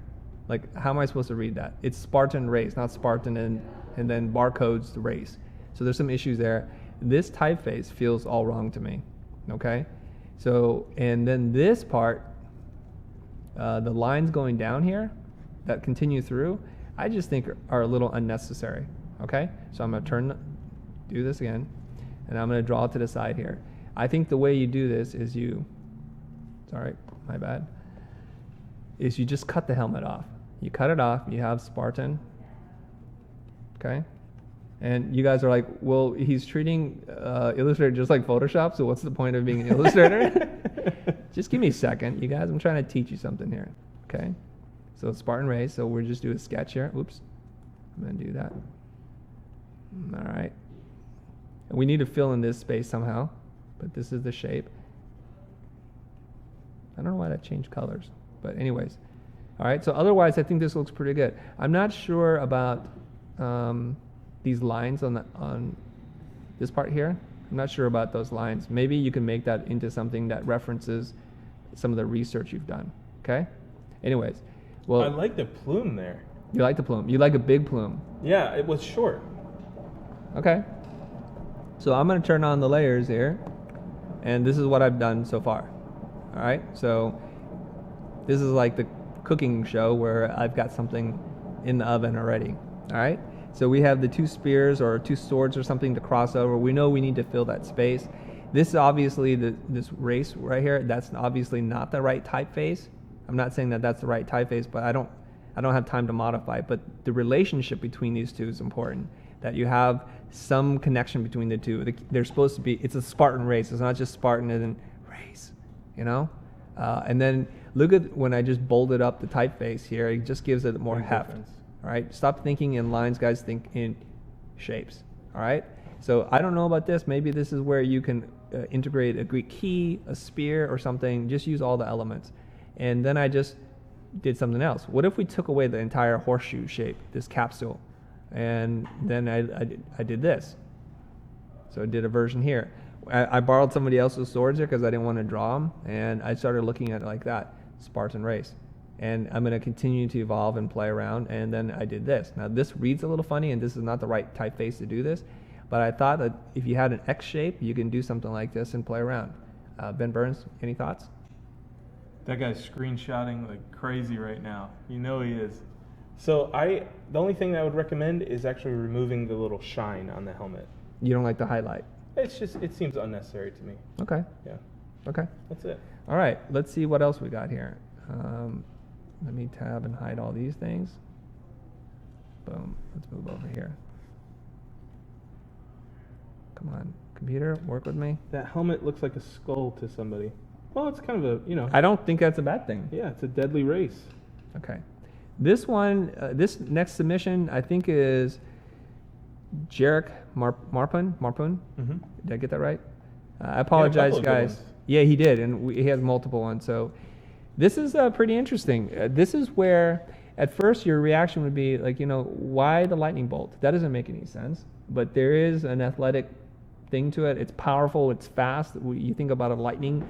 Like, how am I supposed to read that? It's Spartan Race, not Spartan and then barcodes the race. So there's some issues there. This typeface feels all wrong to me, okay? So, and then this part, the lines going down here that continue through, I just think are a little unnecessary, okay? So I'm gonna do this again, and I'm gonna draw it to the side here. I think the way you do this is sorry, my bad, is you just cut the helmet off. You cut it off, you have Spartan, okay? And you guys are like, well, he's treating Illustrator just like Photoshop, so what's the point of being an Illustrator? Just give me a second, you guys. I'm trying to teach you something here, okay? So Spartan Race, so we'll just do a sketch here. Oops, I'm gonna do that. All right. And we need to fill in this space somehow, but this is the shape. I don't know why that changed colors, but anyways. All right, so otherwise I think this looks pretty good. I'm not sure about these lines on this part here. I'm not sure about those lines. Maybe you can make that into something that references some of the research you've done, okay? Anyways, well. I like the plume there. You like the plume. You like a big plume. Yeah, it was short. Okay. So I'm gonna turn on the layers here, and this is what I've done so far. All right, so this is like the cooking show where I've got something in the oven already. All right, so we have the two spears or two swords or something to cross over. We know we need to fill that space. This is obviously this race right here. That's obviously not the right typeface. I'm not saying that that's the right typeface, but I don't have time to modify it. But the relationship between these two is important. That you have some connection between the two. They're supposed to be. It's a Spartan race. It's not just Spartan and then race. You know, and then look at when I just bolded up the typeface here. It just gives it more heft. Difference. All right, stop thinking in lines, guys. Think in shapes. All right. So I don't know about this. Maybe this is where you can integrate a Greek key, a spear, or something. Just use all the elements. And then I just did something else. What if we took away the entire horseshoe shape, this capsule, and then I did this. So I did a version here. I borrowed somebody else's swords here because I didn't want to draw them, and I started looking at it like that, Spartan Race. And I'm going to continue to evolve and play around, and then I did this. Now this reads a little funny, and this is not the right typeface to do this, but I thought that if you had an X shape, you can do something like this and play around. Ben Burns, any thoughts? That guy's screenshotting like crazy right now. You know he is. So the only thing that I would recommend is actually removing the little shine on the helmet. You don't like the highlight? It seems unnecessary to me. Okay. Yeah. Okay. That's it. All right. Let's see what else we got here. Let me tab and hide all these things. Boom. Let's move over here. Come on, computer, work with me. That helmet looks like a skull to somebody. Well, it's kind of a, I don't think that's a bad thing. Yeah, it's a deadly race. Okay. This one, this next submission, I think is Jarek Marpun. Mm-hmm. Did I get that right? I apologize, guys. Yeah, he did, and he has multiple ones. So this is pretty interesting. This is where, at first, your reaction would be like, why the lightning bolt? That doesn't make any sense. But there is an athletic thing to it. It's powerful. It's fast. You think about a lightning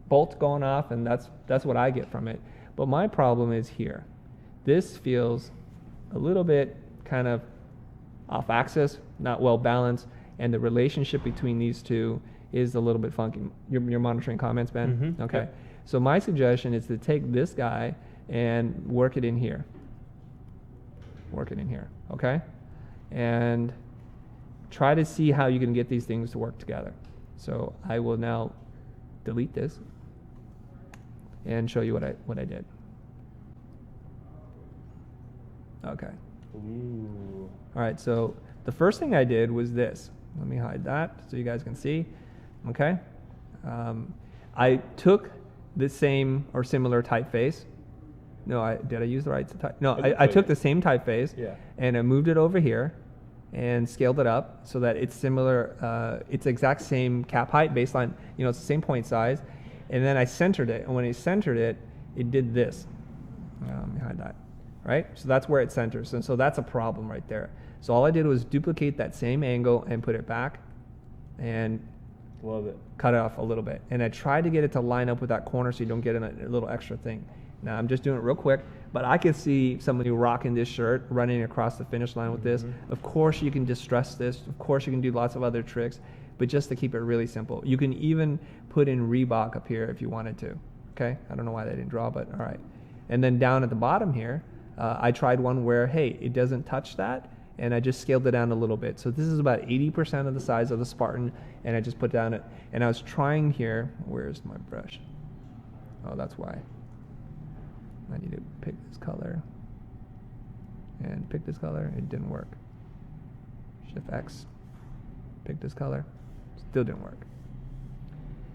bolt going off, and that's what I get from it. But my problem is here. This feels a little bit kind of off axis, not well balanced, and the relationship between these two is a little bit funky. You're monitoring comments, Ben? Mm-hmm. Okay. Yep. So my suggestion is to take this guy and work it in here. Work it in here, okay? And try to see how you can get these things to work together. So I will now delete this and show you what I did. Okay. Ooh. All right, so the first thing I did was this. Let me hide that so you guys can see. Okay. I took the same or similar typeface. No, did I use the right type? No, I took the same typeface and I moved it over here and scaled it up so that it's similar. It's exact same cap height, baseline, it's the same point size. And then I centered it. And when I centered it, it did this. Let me hide that. Right? So that's where it centers. And so that's a problem right there. So all I did was duplicate that same angle and put it back and love it. Cut it off a little bit. And I tried to get it to line up with that corner so you don't get in a little extra thing. Now I'm just doing it real quick, but I could see somebody rocking this shirt, running across the finish line with this. Of course you can distress this. Of course you can do lots of other tricks, but just to keep it really simple. You can even put in Reebok up here if you wanted to. Okay? I don't know why they didn't draw, but all right. And then down at the bottom here, I tried one where, hey, it doesn't touch that, and I just scaled it down a little bit. So this is about 80% of the size of the Spartan, and I just put down it. And I was trying here, where's my brush? Oh, that's why. I need to pick this color and pick this color. It didn't work. Shift X, pick this color. Still didn't work.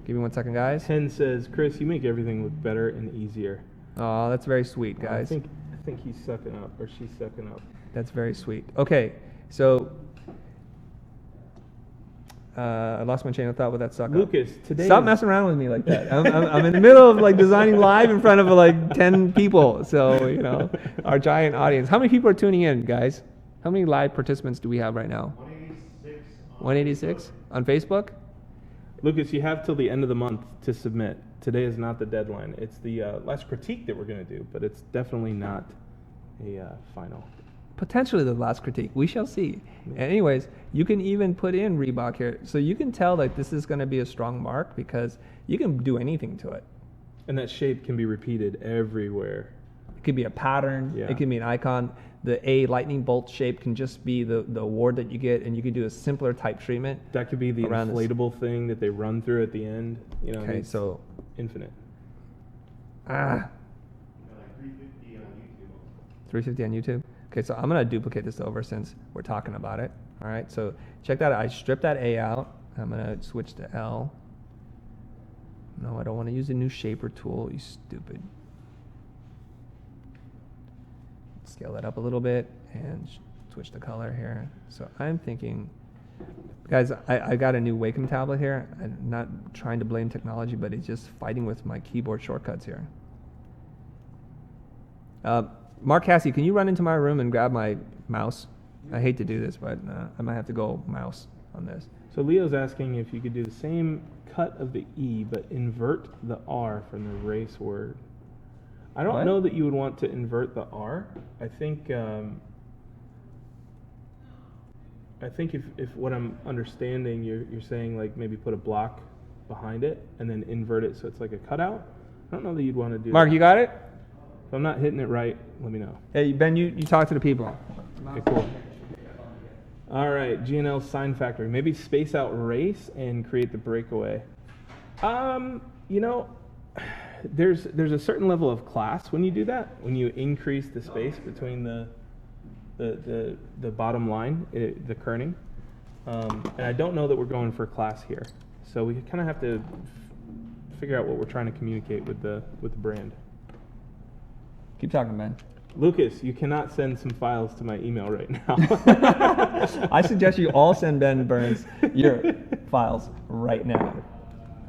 Give me 1 second, guys. Ken says, Chris, you make everything look better and easier. Oh, that's very sweet, guys. I think he's sucking up, or she's sucking up. That's very sweet. Okay, so I lost my chain of thought with that suck Lucas, up. today Stop messing around with me like that. I'm in the middle of like designing live in front of like 10 people. So, our giant audience. How many people are tuning in, guys? How many live participants do we have right now? 186 on Facebook? Lucas, you have till the end of the month to submit. Today is not the deadline. It's the last critique that we're going to do, but it's definitely not a final. Potentially the last critique. We shall see. Anyways, you can even put in Reebok here. So you can tell that this is going to be a strong mark because you can do anything to it. And that shape can be repeated everywhere. It could be a pattern. It can be an icon. The A lightning bolt shape can just be the award that you get, and you can do a simpler type treatment. That could be the inflatable thing that they run through at the end. Okay, so infinite. 350 on YouTube. Okay, so I'm going to duplicate this over since we're talking about it. All right, so check that out. I stripped that A out. I'm going to switch to L. No, I don't want to use a new shaper tool, you stupid. Scale that up a little bit and switch the color here. So I'm thinking, guys, I got a new Wacom tablet here. I'm not trying to blame technology, but it's just fighting with my keyboard shortcuts here. Mark Cassie, can you run into my room and grab my mouse? I hate to do this, but I might have to go mouse on this. So Leo's asking if you could do the same cut of the E, but invert the R from the race word. I don't know that you would want to invert the R. I think if what I'm understanding, you're saying like maybe put a block behind it and then invert it so it's like a cutout. I don't know that you'd want to do Mark, that. you got it? If I'm not hitting it right, let me know. Hey, Ben, you talk to the people. Okay, cool. All right, GNL Sign Factory. Maybe space out race and create the breakaway. There's a certain level of class when you do that. When you increase the space between the bottom line, the kerning. And I don't know that we're going for class here. So we kind of have to figure out what we're trying to communicate with the brand. Keep talking, Ben. Lucas, you cannot send some files to my email right now. I suggest you all send Ben Burns your files right now.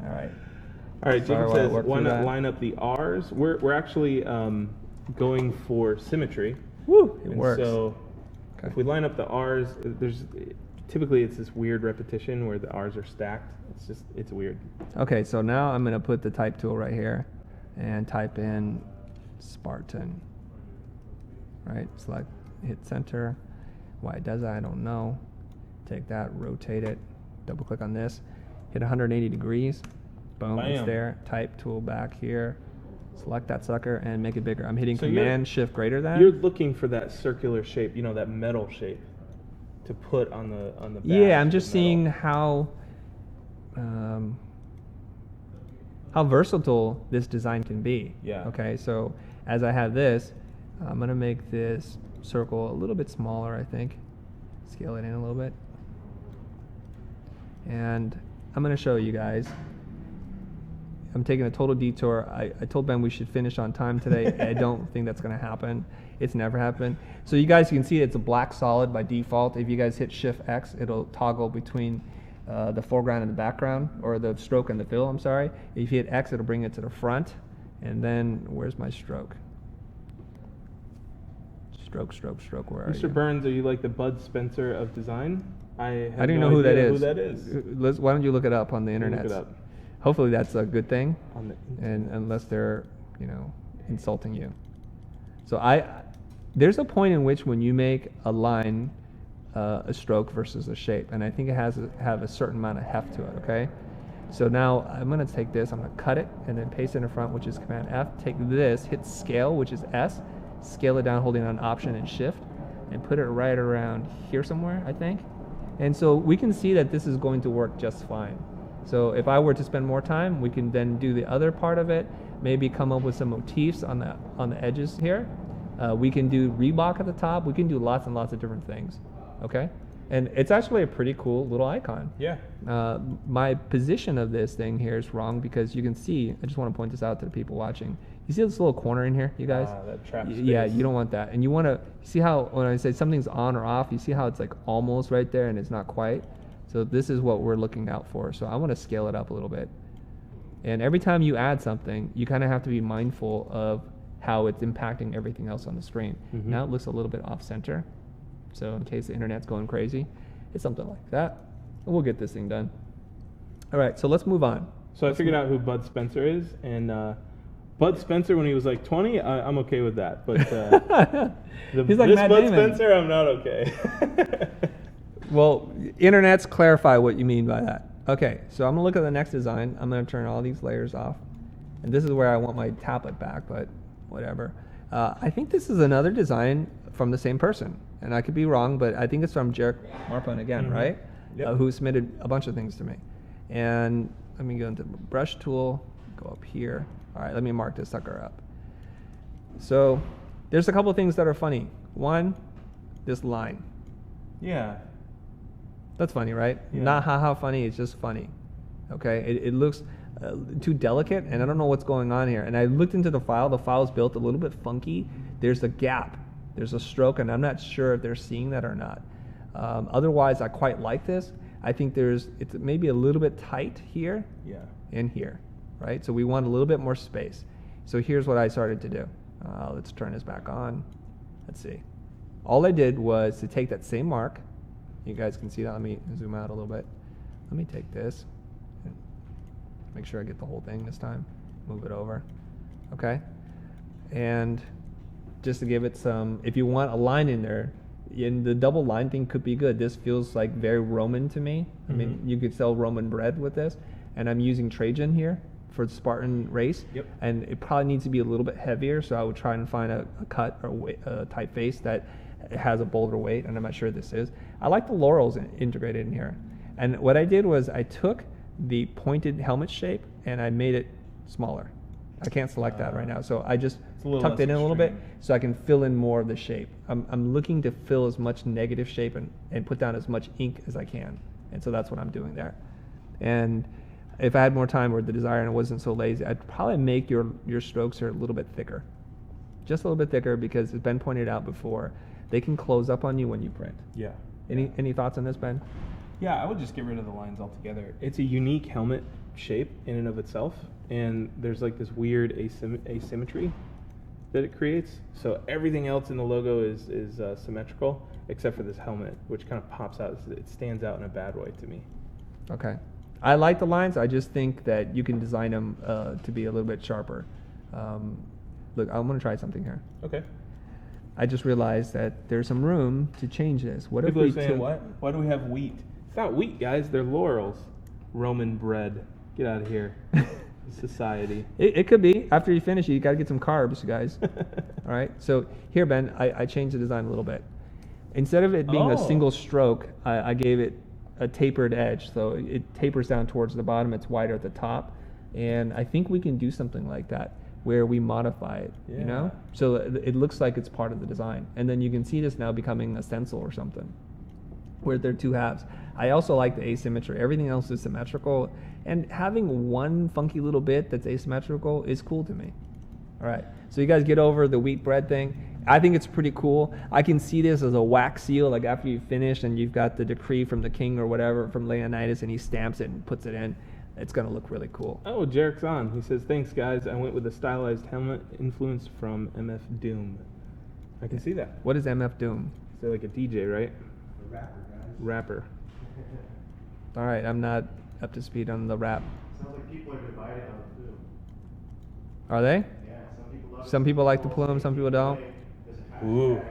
All right. All right, Jacob says, why not line up the R's? We're actually going for symmetry. Woo, it works. So if we line up the R's, typically it's this weird repetition where the R's are stacked. It's weird. Okay, so now I'm going to put the type tool right here and type in Spartan. Right, select, hit center. Why it does that, I don't know. Take that, rotate it, double click on this, hit 180 degrees. Boom, Bam. It's there. Type tool back here. Select that sucker and make it bigger. I'm hitting Command Shift greater than. You're looking for that circular shape, that metal shape, to put on the back. Yeah, I'm just seeing how versatile this design can be. Yeah. Okay, so as I have this, I'm gonna make this circle a little bit smaller, I think. Scale it in a little bit. And I'm gonna show you guys. I'm taking a total detour. I told Ben we should finish on time today. I don't think that's going to happen. It's never happened. So you guys can see it's a black solid by default. If you guys hit Shift X, it'll toggle between the foreground and the background, or the stroke and the fill, I'm sorry. If you hit X, it'll bring it to the front. And then, where's my stroke? Stroke, where are you? Mr. Burns, are you like the Bud Spencer of design? I don't know who that is. Who that is. Why don't you look it up on the internet? Look it up. Hopefully that's a good thing, On the and unless they're, insulting you. So there's a point in which when you make a line, a stroke versus a shape, and I think it has have a certain amount of heft to it. Okay, so now I'm going to take this, I'm going to cut it, and then paste it in front, which is Command F. Take this, hit Scale, which is S, scale it down, holding on Option and Shift, and put it right around here somewhere, I think. And so we can see that this is going to work just fine. So if I were to spend more time, we can then do the other part of it, maybe come up with some motifs on the edges here. We can do Reebok at the top. We can do lots and lots of different things. Okay? And it's actually a pretty cool little icon. Yeah. My position of this thing here is wrong because you can see, I just want to point this out to the people watching. You see this little corner in here, you guys? That trap space. Yeah, you don't want that. And you want to see how, when I say something's on or off, you see how it's like almost right there and it's not quite? So this is what we're looking out for. So I want to scale it up a little bit. And every time you add something, you kind of have to be mindful of how it's impacting everything else on the screen. Mm-hmm. Now it looks a little bit off center. So in case the internet's going crazy, it's something like that. And we'll get this thing done. All right, so let's move on. So I figured out who Bud Spencer is, and Bud Spencer when he was like 20, I'm okay with that. But He's like this Matt Bud Damon. Spencer, I'm not okay. Well, internets clarify what you mean by that. Okay, so I'm gonna look at the next design. I'm gonna turn all these layers off. And this is where I want my tablet back, but whatever. I think this is another design from the same person. And I could be wrong, but I think it's from Jarek Marpon again, Mm-hmm. right? Yep. Who submitted a bunch of things to me. And let me go into the brush tool, go up here. All right, let me mark this sucker up. So there's a couple of things that are funny. One, this line. Yeah. That's funny, right? Yeah. Not how funny, it's just funny. Okay, it looks too delicate, and I don't know what's going on here. And I looked into the file's built a little bit funky. There's a gap, there's a stroke, and I'm not sure if they're seeing that or not. Otherwise, I quite like this. I think it's maybe a little bit tight here and here, right? So we want a little bit more space. So here's what I started to do. Let's turn this back on. Let's see. All I did was to take that same mark. You guys can see that. Let me zoom out a little bit. Let me take this and make sure I get the whole thing this time. Move it over. Okay? And just to give it some, if you want a line in there, and the double line thing could be good. This feels like very Roman to me. I mean, you could sell Roman bread with this. And I'm using Trajan here for the Spartan Race. Yep. And it probably needs to be a little bit heavier, so I would try and find a cut or a typeface that has a bolder weight, and I'm not sure this is. I like the laurels integrated in here. And what I did was I took the pointed helmet shape and I made it smaller. I can't select that right now, so I just tucked it in a little bit so I can fill in more of the shape. I'm looking to fill as much negative shape and put down as much ink as I can. And so that's what I'm doing there. And if I had more time or the desire and I wasn't so lazy, I'd probably make your strokes here a little bit thicker. Just a little bit thicker, because as Ben pointed out before, they can close up on you when you print. Yeah. Any thoughts on this, Ben? Yeah, I would just get rid of the lines altogether. It's a unique helmet shape in and of itself, and there's like this weird asymmetry that it creates. So everything else in the logo is symmetrical, except for this helmet, which kind of pops out. It stands out in a bad way to me. Okay. I like the lines. I just think that you can design them to be a little bit sharper. Look, I'm going to try something here. Okay. I just realized that there's some room to change this. What People if are we saying, what? Why do we have wheat? It's not wheat, guys. They're laurels. Roman bread. Get out of here. Society. It could be. After you finish, you got to get some carbs, guys. All right. So here, Ben, I changed the design a little bit. Instead of it being a single stroke, I gave it a tapered edge. So it tapers down towards the bottom. It's wider at the top. And I think we can do something like that, where we modify it, you know? So it looks like it's part of the design. And then you can see this now becoming a stencil or something. where they're two halves. I also like the asymmetry. Everything else is symmetrical, and having one funky little bit that's asymmetrical is cool to me. All right, so you guys get over the wheat bread thing. I think it's pretty cool. I can see this as a wax seal, like after you finish and you've got the decree from the king or whatever from Leonidas, and he stamps it and puts it in. It's gonna look really cool. Oh, Jarek's on. He says, thanks guys. I went with a stylized helmet influence from MF Doom. I can see that. What is MF Doom? So like a DJ, right? The rapper, guys. Rapper. All right, I'm not up to speed on the rap. Sounds like people are divided on the plume. Are they? Yeah, some people love Some people like the plume, some people don't. There's a Ooh.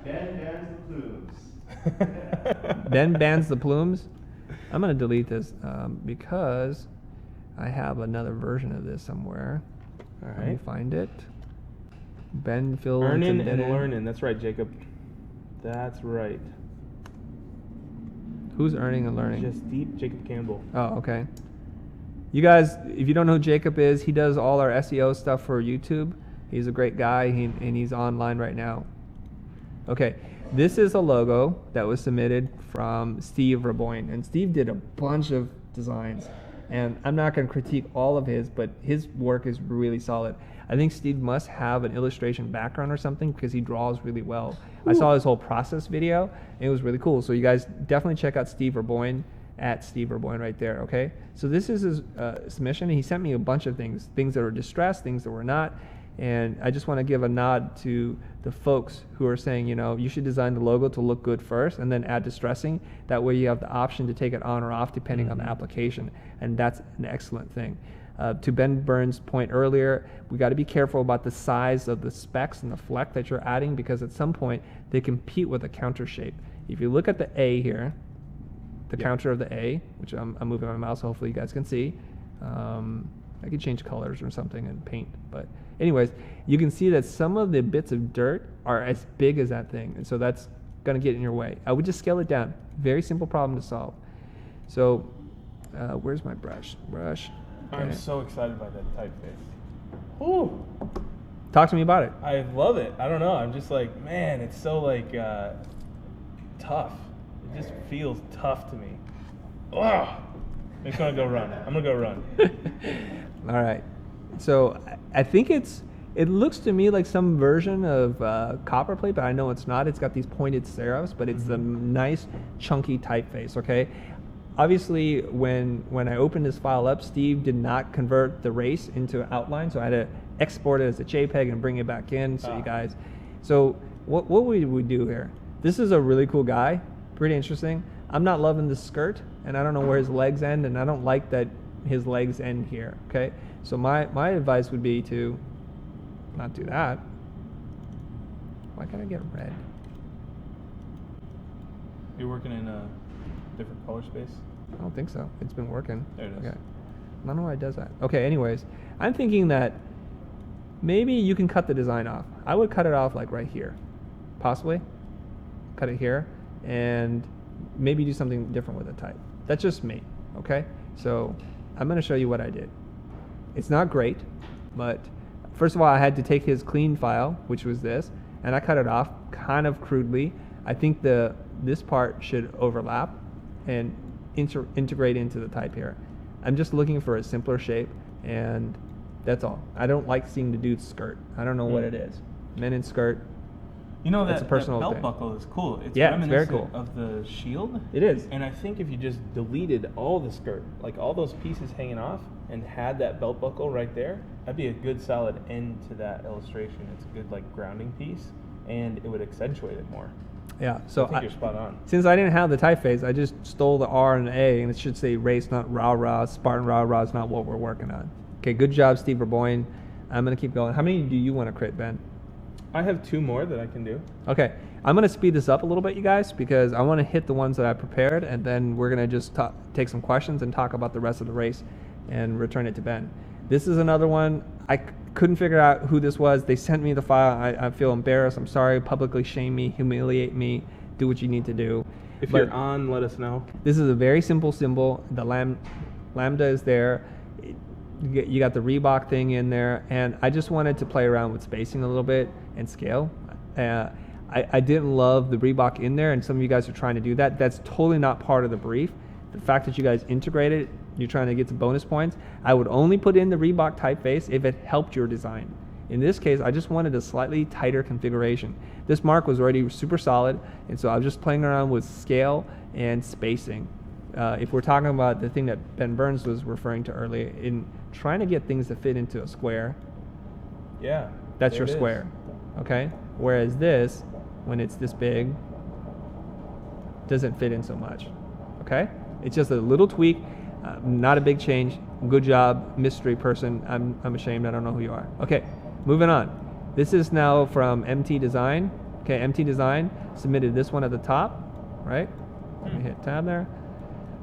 hashtag, Ben bans the plumes. Ben bans the plumes. I'm gonna delete this because I have another version of this somewhere. All Let me right. find it. Ben Phil. Earning and learning. That's right, Jacob. That's right. Who's earning and learning? Just deep, Jacob Campbell. Oh, okay. You guys, if you don't know who Jacob is, he does all our SEO stuff for YouTube. He's a great guy, and he's online right now. Okay, this is a logo that was submitted from Steve Raboyne, and Steve did a bunch of designs, and I'm not going to critique all of his, but his work is really solid. I think Steve must have an illustration background or something because he draws really well. Ooh. I saw his whole process video, and it was really cool. So you guys definitely check out Steve Raboyne at Steve Raboyne right there, okay? So this is his submission. He sent me a bunch of things that were distressed, things that were not. And I just want to give a nod to the folks who are saying, you know, you should design the logo to look good first and then add distressing. That way you have the option to take it on or off depending on the application. And that's an excellent thing. To Ben Burns' point earlier, we got to be careful about the size of the specs and the fleck that you're adding because at some point they compete with a counter shape. If you look at the A here, the counter of the A, which I'm moving my mouse so hopefully you guys can see. I could change colors or something and paint, but anyways, you can see that some of the bits of dirt are as big as that thing, and so that's going to get in your way. I would just scale it down. Very simple problem to solve. So, where's my brush? I'm Okay. so excited by that typeface. Ooh. Talk to me about it. I love it. I don't know. I'm just like, man, it's so like tough. It just feels tough to me. Ugh. I'm gonna go run. I'm gonna go run. All right. So I think it looks to me like some version of copperplate, but I know it's not. It's got these pointed serifs, but it's the nice chunky typeface, okay? Obviously, when I opened this file up, Steve did not convert the race into outline, so I had to export it as a JPEG and bring it back in. So you guys, so what would we do here? This is a really cool guy, pretty interesting. I'm not loving the skirt, and I don't know where his legs end, and I don't like that his legs end here, okay? So my advice would be to not do that. Why can't I get red? You're working in a different color space? I don't think so. It's been working. There it is. Okay. I don't know why it does that. Okay, anyways, I'm thinking that maybe you can cut the design off. I would cut it off like right here, possibly. Cut it here, and maybe do something different with the type. That's just me, okay? So I'm going to show you what I did. It's not great, but first of all, I had to take his clean file, which was this, and I cut it off kind of crudely. I think this part should overlap and integrate into the type here. I'm just looking for a simpler shape, and that's all. I don't like seeing the dude's skirt. I don't know what it is. Men in skirt. You know, That's that a personal belt thing. buckle is cool. It's Yeah, it's very reminiscent cool. of the shield. It is. And I think if you just deleted all the skirt, like all those pieces hanging off, and had that belt buckle right there, that'd be a good solid end to that illustration. It's a good like grounding piece, and it would accentuate it more. Yeah, so I think you're spot on. since I didn't have the typeface, I just stole the R and the A, and it should say race, not rah-rah. Spartan rah-rah is not what we're working on. Okay, good job, Steve Raboyne. I'm going to keep going. How many do you want to crit, Ben? I have 2 more that I can do. Okay, I'm going to speed this up a little bit, you guys, because I want to hit the ones that I prepared, and then we're going to just take some questions and talk about the rest of the race and return it to Ben. This is another one. I couldn't figure out who this was. They sent me the file. I feel embarrassed. I'm sorry. Publicly shame me, humiliate me, do what you need to do. If But you're on, let us know. this is a very simple symbol. The lambda is there. You got the Reebok thing in there, and I just wanted to play around with spacing a little bit and scale. I I didn't love the Reebok in there, and some of you guys are trying to do that. That's totally not part of the brief. The fact that you guys integrated it, you're trying to get some bonus points. I would only put in the Reebok typeface if it helped your design. In this case, I just wanted a slightly tighter configuration. This mark was already super solid, and so I was just playing around with scale and spacing. If we're talking about the thing that Ben Burns was referring to earlier, in trying to get things to fit into a square, Yeah. that's there your it is. square, okay? Whereas this, when it's this big, doesn't fit in so much, okay? It's just a little tweak, not a big change. Good job, mystery person. I'm ashamed, I don't know who you are. Okay, moving on. This is now from MT Design. Okay, MT Design submitted this one at the top, right? Let me hit tab there.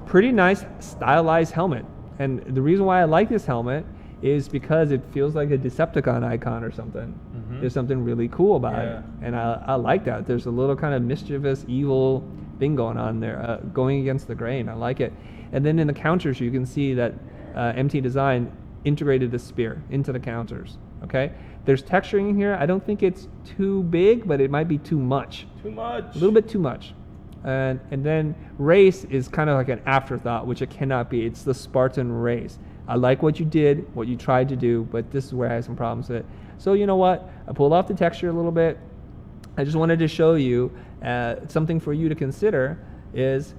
Pretty nice stylized helmet. And the reason why I like this helmet is because it feels like a Decepticon icon or something. There's something really cool about it. And I like that. There's a little kind of mischievous, evil thing going on there, going against the grain. I like it. And then in the counters, you can see that MT Design integrated the spear into the counters. Okay? There's texturing here. I don't think it's too big, but it might be too much. Too much. A little bit too much. And then race is kind of like an afterthought, which it cannot be. It's the Spartan Race. I like what you did, what you tried to do, but this is where I have some problems with it. So you know what? I pulled off the texture a little bit. I just wanted to show you something for you to consider is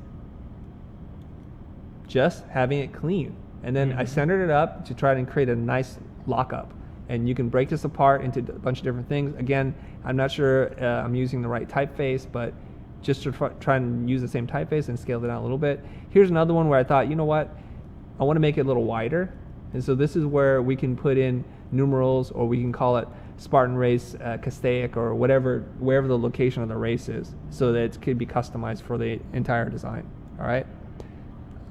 just having it clean. And then I centered it up to try and create a nice lockup. And you can break this apart into a bunch of different things. Again, I'm not sure I'm using the right typeface, but just to try and use the same typeface and scale it down a little bit. Here's another one where I thought, you know what? I want to make it a little wider. And so this is where we can put in numerals, or we can call it Spartan Race, Castaic, or whatever, wherever the location of the race is, so that it could be customized for the entire design. All right?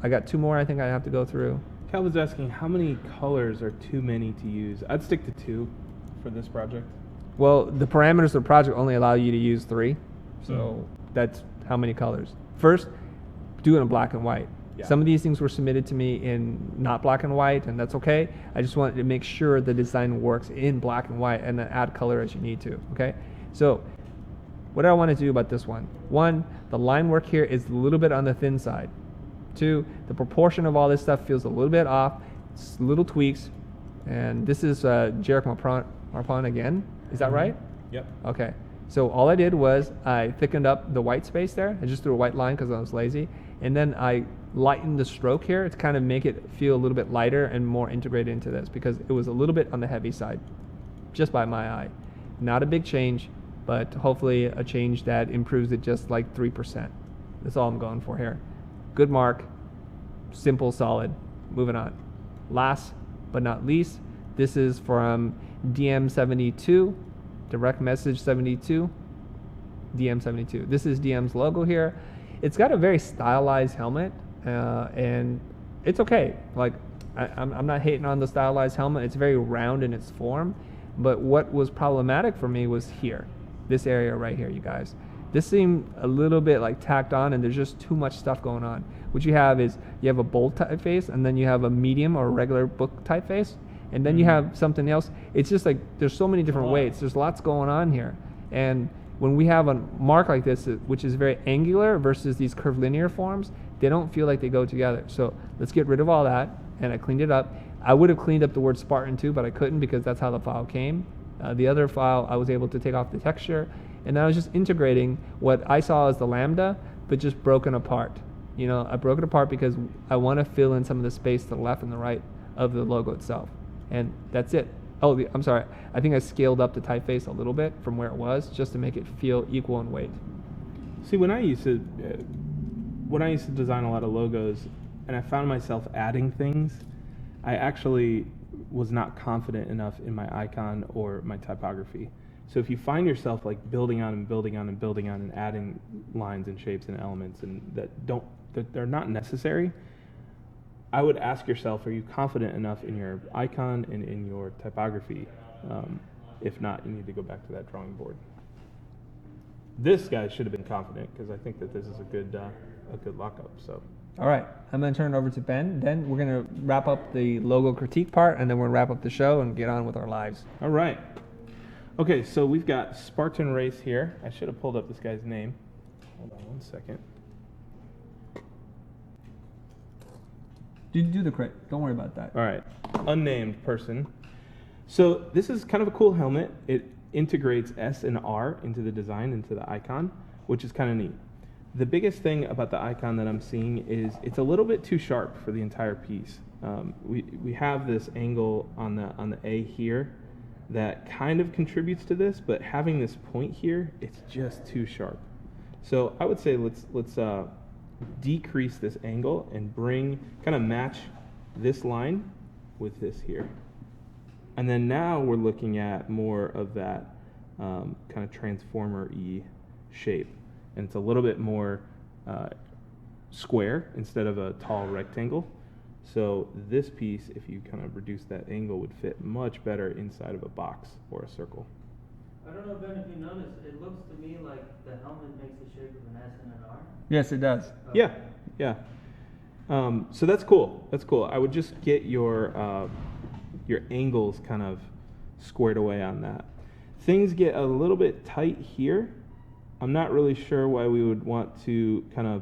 I got two more I think I have to go through. Cal was asking how many colors are too many to use. I'd stick to 2 for this project. Well, the parameters of the project only allow you to use 3. So that's how many colors. First, do it in black and white. Yeah. Some of these things were submitted to me in not black and white, and that's okay. I just wanted to make sure the design works in black and white, and then add color as you need to, okay? So what do I want to do about this one? 1, the line work here is a little bit on the thin side. 2, the proportion of all this stuff feels a little bit off. It's little tweaks. And this is Jarek Marpon again. Is that right? Yep. Okay. So all I did was I thickened up the white space there. I just threw a white line because I was lazy. And then I lightened the stroke here to kind of make it feel a little bit lighter and more integrated into this, because it was a little bit on the heavy side, just by my eye. Not a big change, but hopefully a change that improves it just like 3%. That's all I'm going for here. Good mark, simple, solid. Moving on. Last but not least, this is from DM72, Direct Message 72, DM72. This is DM's logo here. It's got a very stylized helmet, and it's okay. Like, I'm not hating on the stylized helmet. It's very round in its form, but what was problematic for me was here, this area right here, you guys. This seemed a little bit like tacked on, and there's just too much stuff going on. What you have is you have a bold typeface, and then you have a medium or regular book typeface, and then you have something else. It's just like there's so many different weights. There's lots going on here. And when we have a mark like this, which is very angular versus these curvilinear forms, they don't feel like they go together. So let's get rid of all that. And I cleaned it up. I would have cleaned up the word Spartan too, but I couldn't because that's how the file came. The other file, I was able to take off the texture, and I was just integrating what I saw as the lambda, but just broken apart. You know, I broke it apart because I want to fill in some of the space to the left and the right of the logo itself. And that's it. Oh, I'm sorry. I think I scaled up the typeface a little bit from where it was just to make it feel equal in weight. See, when I used to design a lot of logos, and I found myself adding things, I actually was not confident enough in my icon or my typography. So if you find yourself like building on and building on and building on and adding lines and shapes and elements and that they're not necessary, I would ask yourself, are you confident enough in your icon and in your typography? If not, you need to go back to that drawing board. This guy should have been confident because I think that this is a good lockup. So. All right, I'm going to turn it over to Ben. Then we're going to wrap up the logo critique part, and then we're going to wrap up the show and get on with our lives. All right. Okay, so we've got Spartan Race here. I should have pulled up this guy's name. Hold on 1 second. Do the crit. Don't worry about that. All right, unnamed person. So this is kind of a cool helmet. It integrates S and R into the design, into the icon, which is kind of neat. The biggest thing about the icon that I'm seeing is it's a little bit too sharp for the entire piece. We have this angle on the A here that kind of contributes to this, but having this point here, it's just too sharp. So I would say let's decrease this angle and kind of match this line with this here. And then now we're looking at more of that kind of transformer-y shape. And it's a little bit more square instead of a tall rectangle. So this piece, if you kind of reduce that angle, would fit much better inside of a box or a circle. I don't know, Ben, if you noticed, it looks to me like the helmet makes the shape of an S and an R. Yes, it does. Okay. Yeah. So that's cool. That's cool. I would just get your angles kind of squared away on that. Things get a little bit tight here. I'm not really sure why we would want to kind of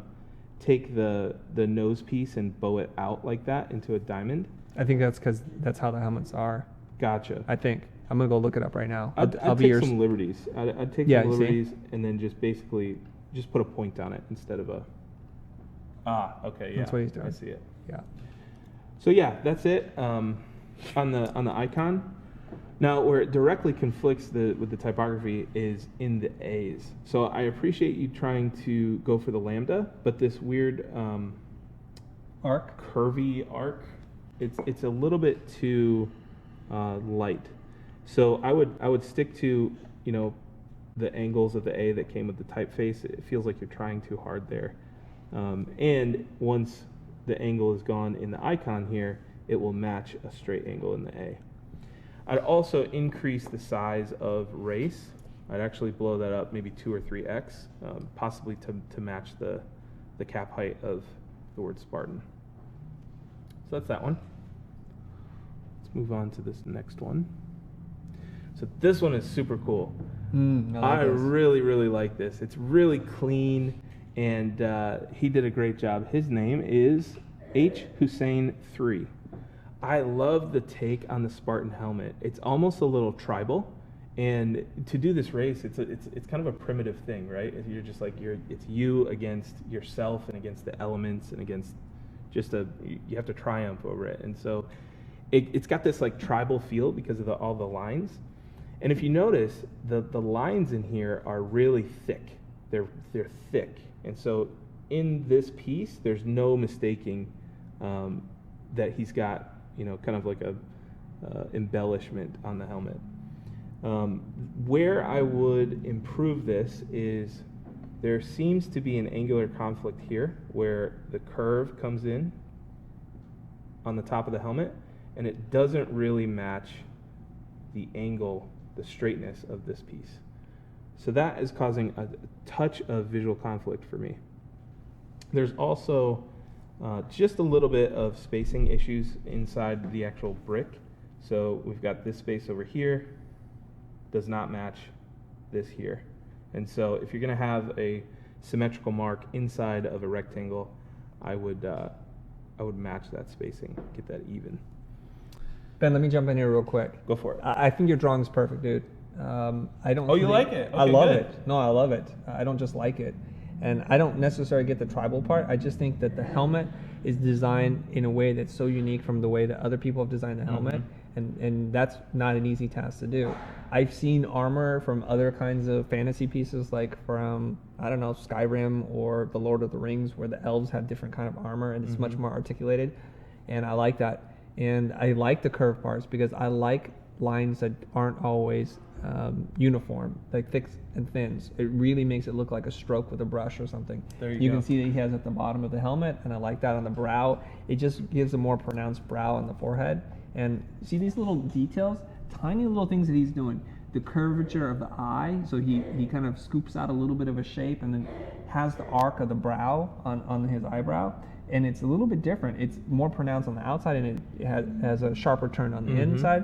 take the nose piece and bow it out like that into a diamond. I think that's because that's how the helmets are. Gotcha. I think. I'm going to go look it up right now. I'd take some liberties. I'd take Yeah, some you see? liberties and then just basically just put a point on it instead of a... okay, yeah. That's what he's doing. I see it. Yeah. So yeah, that's it on the icon. Now, where it directly conflicts with the typography is in the A's. So I appreciate you trying to go for the lambda, but this weird curvy arc, it's a little bit too light. So I would stick to the angles of the A that came with the typeface. It feels like you're trying too hard there. And once the angle is gone in the icon here, it will match a straight angle in the A. I'd also increase the size of Race. I'd actually blow that up maybe 2 or 3x, possibly to match the cap height of the word Spartan. So that's that one. Let's move on to this next one. So this one is super cool. I really, really like this. It's really clean, and he did a great job. His name is H. Hussein 3. I love the take on the Spartan helmet. It's almost a little tribal, and to do this race, it's kind of a primitive thing, right? You're just like it's you against yourself and against the elements and against you have to triumph over it, and so it's got this like tribal feel because of all the lines. And if you notice, the lines in here are really thick. They're thick, and so in this piece, there's no mistaking that he's got kind of like a embellishment on the helmet. Where I would improve this is there seems to be an angular conflict here where the curve comes in on the top of the helmet, and it doesn't really match the angle, the straightness of this piece. So that is causing a touch of visual conflict for me. There's also just a little bit of spacing issues inside the actual brick. So we've got this space over here, does not match this here. And so if you're going to have a symmetrical mark inside of a rectangle, I would match that spacing, get that even. Ben, let me jump in here real quick. Go for it. I think your drawing's perfect, dude. I don't. Oh, you like it? I Okay, love good. it. No, I love it. I don't just like it, and I don't necessarily get the tribal part. I just think that the helmet is designed in a way that's so unique from the way that other people have designed the helmet, and that's not an easy task to do. I've seen armor from other kinds of fantasy pieces, like from Skyrim or The Lord of the Rings, where the elves have different kind of armor and it's much more articulated, and I like that. And I like the curved parts because I like lines that aren't always uniform, like thicks and thins. It really makes it look like a stroke with a brush or something. There you You go. can see that he has at the bottom of the helmet, and I like that on the brow. It just gives a more pronounced brow on the forehead. And see these little details, tiny little things that he's doing. The curvature of the eye, so he kind of scoops out a little bit of a shape and then has the arc of the brow on his eyebrow. And it's a little bit different. It's more pronounced on the outside, and it has a sharper turn on the inside.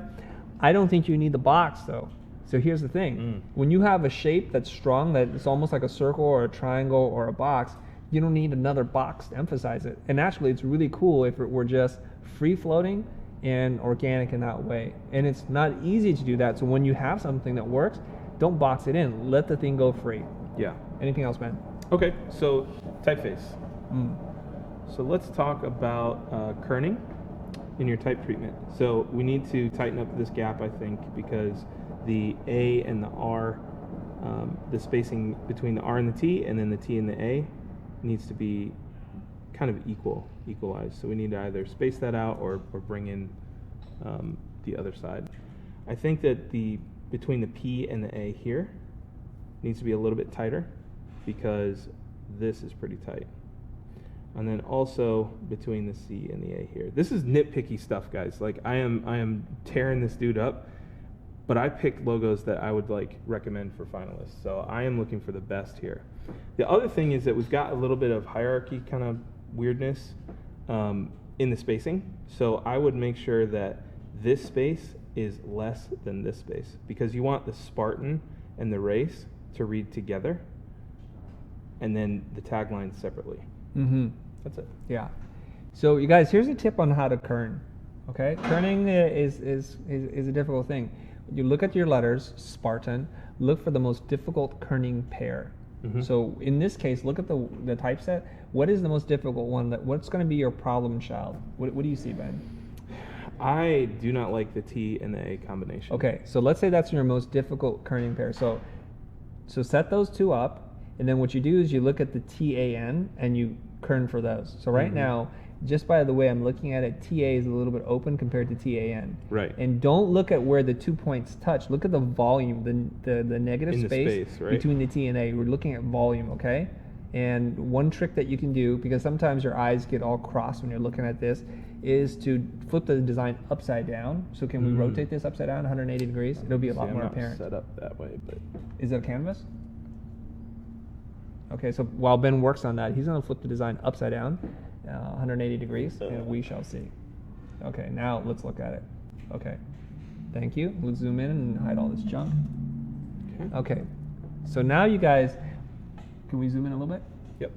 I don't think you need the box, though. So here's the thing. Mm. When you have a shape that's strong, that it's almost like a circle or a triangle or a box, you don't need another box to emphasize it. And actually, it's really cool if it were just free floating and organic in that way. And it's not easy to do that. So when you have something that works, don't box it in. Let the thing go free. Yeah. Anything else, Ben? Okay, so typeface. Mm. So let's talk about kerning in your type treatment. So we need to tighten up this gap, I think, because the A and the R, the spacing between the R and the T and then the T and the A needs to be kind of equalized. So we need to either space that out or bring in the other side. I think that between the P and the A here needs to be a little bit tighter because this is pretty tight. And then also between the C and the A here. This is nitpicky stuff, guys. Like I am tearing this dude up, but I picked logos that I would like recommend for finalists. So I am looking for the best here. The other thing is that we've got a little bit of hierarchy kind of weirdness in the spacing. So I would make sure that this space is less than this space because you want the Spartan and the Race to read together and then the tagline separately. Mm-hmm. That's it. Yeah. So you guys, here's a tip on how to kern. Okay, kerning is a difficult thing. You look at your letters, Spartan. Look for the most difficult kerning pair. Mm-hmm. So in this case, look at the typeset. What is the most difficult one? What's going to be your problem child? What do you see, Ben? I do not like the T and the A combination. Okay, so let's say that's your most difficult kerning pair. So set those two up, and then what you do is you look at the TAN and you kern for those. So right now, just by the way I'm looking at it, TA is a little bit open compared to TAN. Right. And don't look at where the 2 points touch. Look at the volume, the negative In the space, space, right? between the T and A. We're looking at volume, okay? And one trick that you can do, because sometimes your eyes get all crossed when you're looking at this, is to flip the design upside down. So can we rotate this upside down 180 degrees? It'll be a lot I'm more not apparent. set up that way, but Is it a canvas? Okay, so while Ben works on that, he's going to flip the design upside down 180 degrees, and we shall see. Okay, now let's look at it. Okay, thank you. We'll zoom in and hide all this junk. Okay, so now you guys, can we zoom in a little bit? Yep.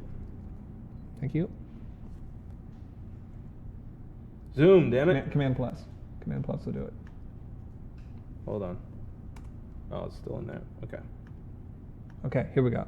Thank you. Zoom, damn it. Command plus. Command plus will do it. Hold on. Oh, it's still in there. Okay. Okay, here we go.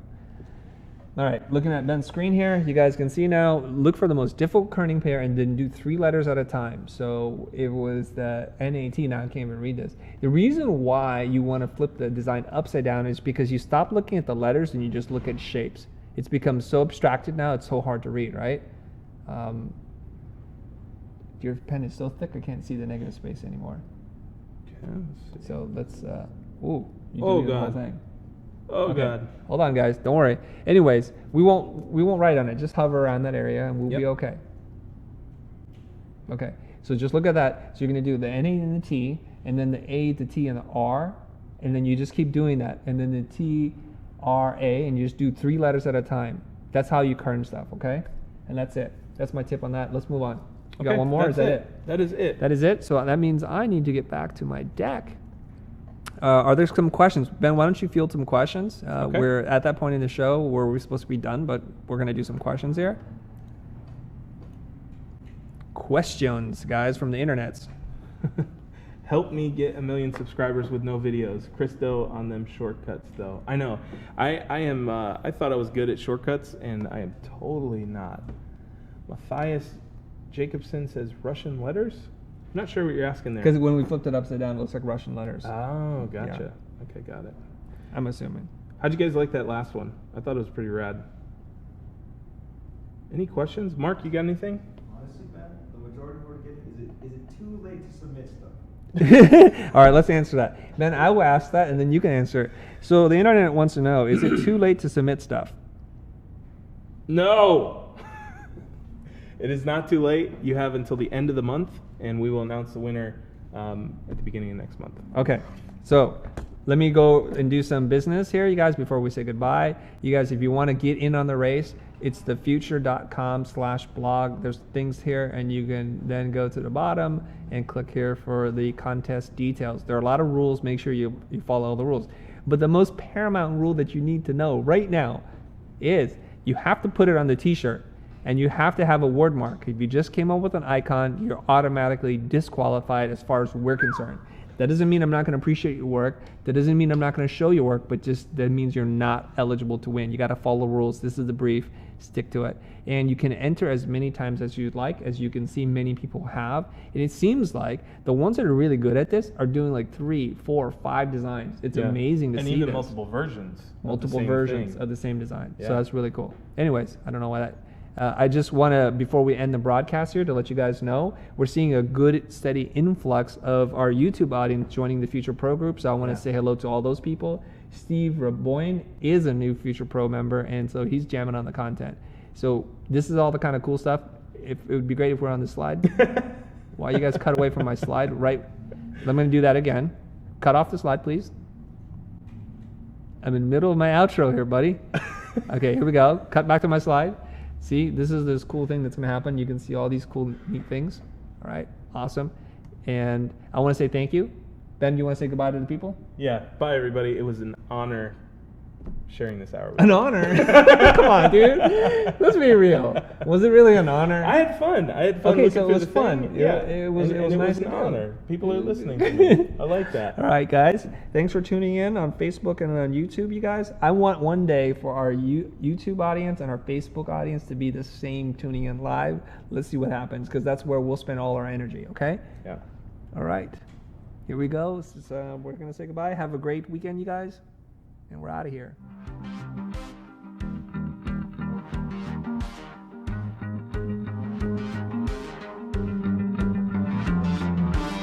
All right, looking at Ben's screen here, you guys can see now, look for the most difficult kerning pair and then do 3 letters at a time. So it was the NAT, now I can't even read this. The reason why you want to flip the design upside down is because you stop looking at the letters and you just look at shapes. It's become so abstracted now, it's so hard to read, right? Your pen is so thick I can't see the negative space anymore. Okay, let's see. So let's, ooh, you Oh, do the whole God. thing. Oh, Okay. God. Hold on, guys. Don't worry. Anyways, we won't write on it. Just hover around that area, and we'll be Yep. okay. Okay. So just look at that. So you're gonna do the NA and the T, and then the A, the T, and the R, and then you just keep doing that, and then the T, R, A, and you just do 3 letters at a time. That's how you kern stuff. Okay. And that's it. That's my tip on that. Let's move on. You got Okay, one more? Or is that's that it? That is it. That is it. So that means I need to get back to my deck. Are there some questions? Ben, why don't you field some questions? Okay. We're at that point in the show where we're supposed to be done, but we're going to do some questions here. Questions, guys, from the internets. Help me get 1 million subscribers with no videos. Christo on them shortcuts, though. I know. I am. I thought I was good at shortcuts, and I am totally not. Matthias Jacobson says Russian letters. I'm not sure what you're asking there. Because when we flipped it upside down, it looks like Russian letters. Oh, gotcha. Okay, got it. I'm assuming. How'd you guys like that last one? I thought it was pretty rad. Any questions? Mark, you got anything? Honestly, man, the majority of what we're getting is it too late to submit stuff? All right, let's answer that. Ben, I will ask that, and then you can answer it. So the internet wants to know, is it too late to submit stuff? No! It is not too late. You have until the end of the month, and we will announce the winner at the beginning of next month. Okay, so let me go and do some business here, you guys, before we say goodbye. You guys, if you want to get in on the race, it's thefuture.com/blog. There's things here, and you can then go to the bottom and click here for the contest details. There are a lot of rules. Make sure you follow all the rules. But the most paramount rule that you need to know right now is you have to put it on the t-shirt, and you have to have a word mark. If you just came up with an icon, you're automatically disqualified as far as we're concerned. That doesn't mean I'm not going to appreciate your work. That doesn't mean I'm not going to show your work, but just that means you're not eligible to win. You got to follow rules. This is the brief. Stick to it. And you can enter as many times as you'd like. As you can see, many people have. And it seems like the ones that are really good at this are doing like 3, 4, 5 designs. It's amazing to see even this. multiple versions. Multiple versions of the same design. Yeah. So that's really cool. Anyways, I don't know why that. I just want to, before we end the broadcast here, to let you guys know, we're seeing a good, steady influx of our YouTube audience joining the Future Pro group. So I want to say hello to all those people. Steve Raboyne is a new Future Pro member, and so he's jamming on the content. So this is all the kind of cool stuff. It would be great if we're on the slide. Why you guys cut away from my slide? Right. I'm going to do that again. Cut off the slide, please. I'm in the middle of my outro here, buddy. Okay, here we go. Cut back to my slide. See, this is this cool thing that's going to happen. You can see all these cool, neat things. All right, awesome. And I want to say thank you. Ben, you want to say goodbye to the people? Yeah, bye everybody. It was an honor sharing this hour with An you. honor? Come on, dude. Let's be real. Was it really an honor? I had fun. Okay, so it looking was through the fun. thing. Yeah, it was nice an to do. honor. People are listening to me. I like that. All right, guys. Thanks for tuning in on Facebook and on YouTube, you guys. I want one day for our YouTube audience and our Facebook audience to be the same tuning in live. Let's see what happens, because that's where we'll spend all our energy, okay? Yeah. All right. Here we go. This is, we're going to say goodbye. Have a great weekend, you guys. And we're out of here.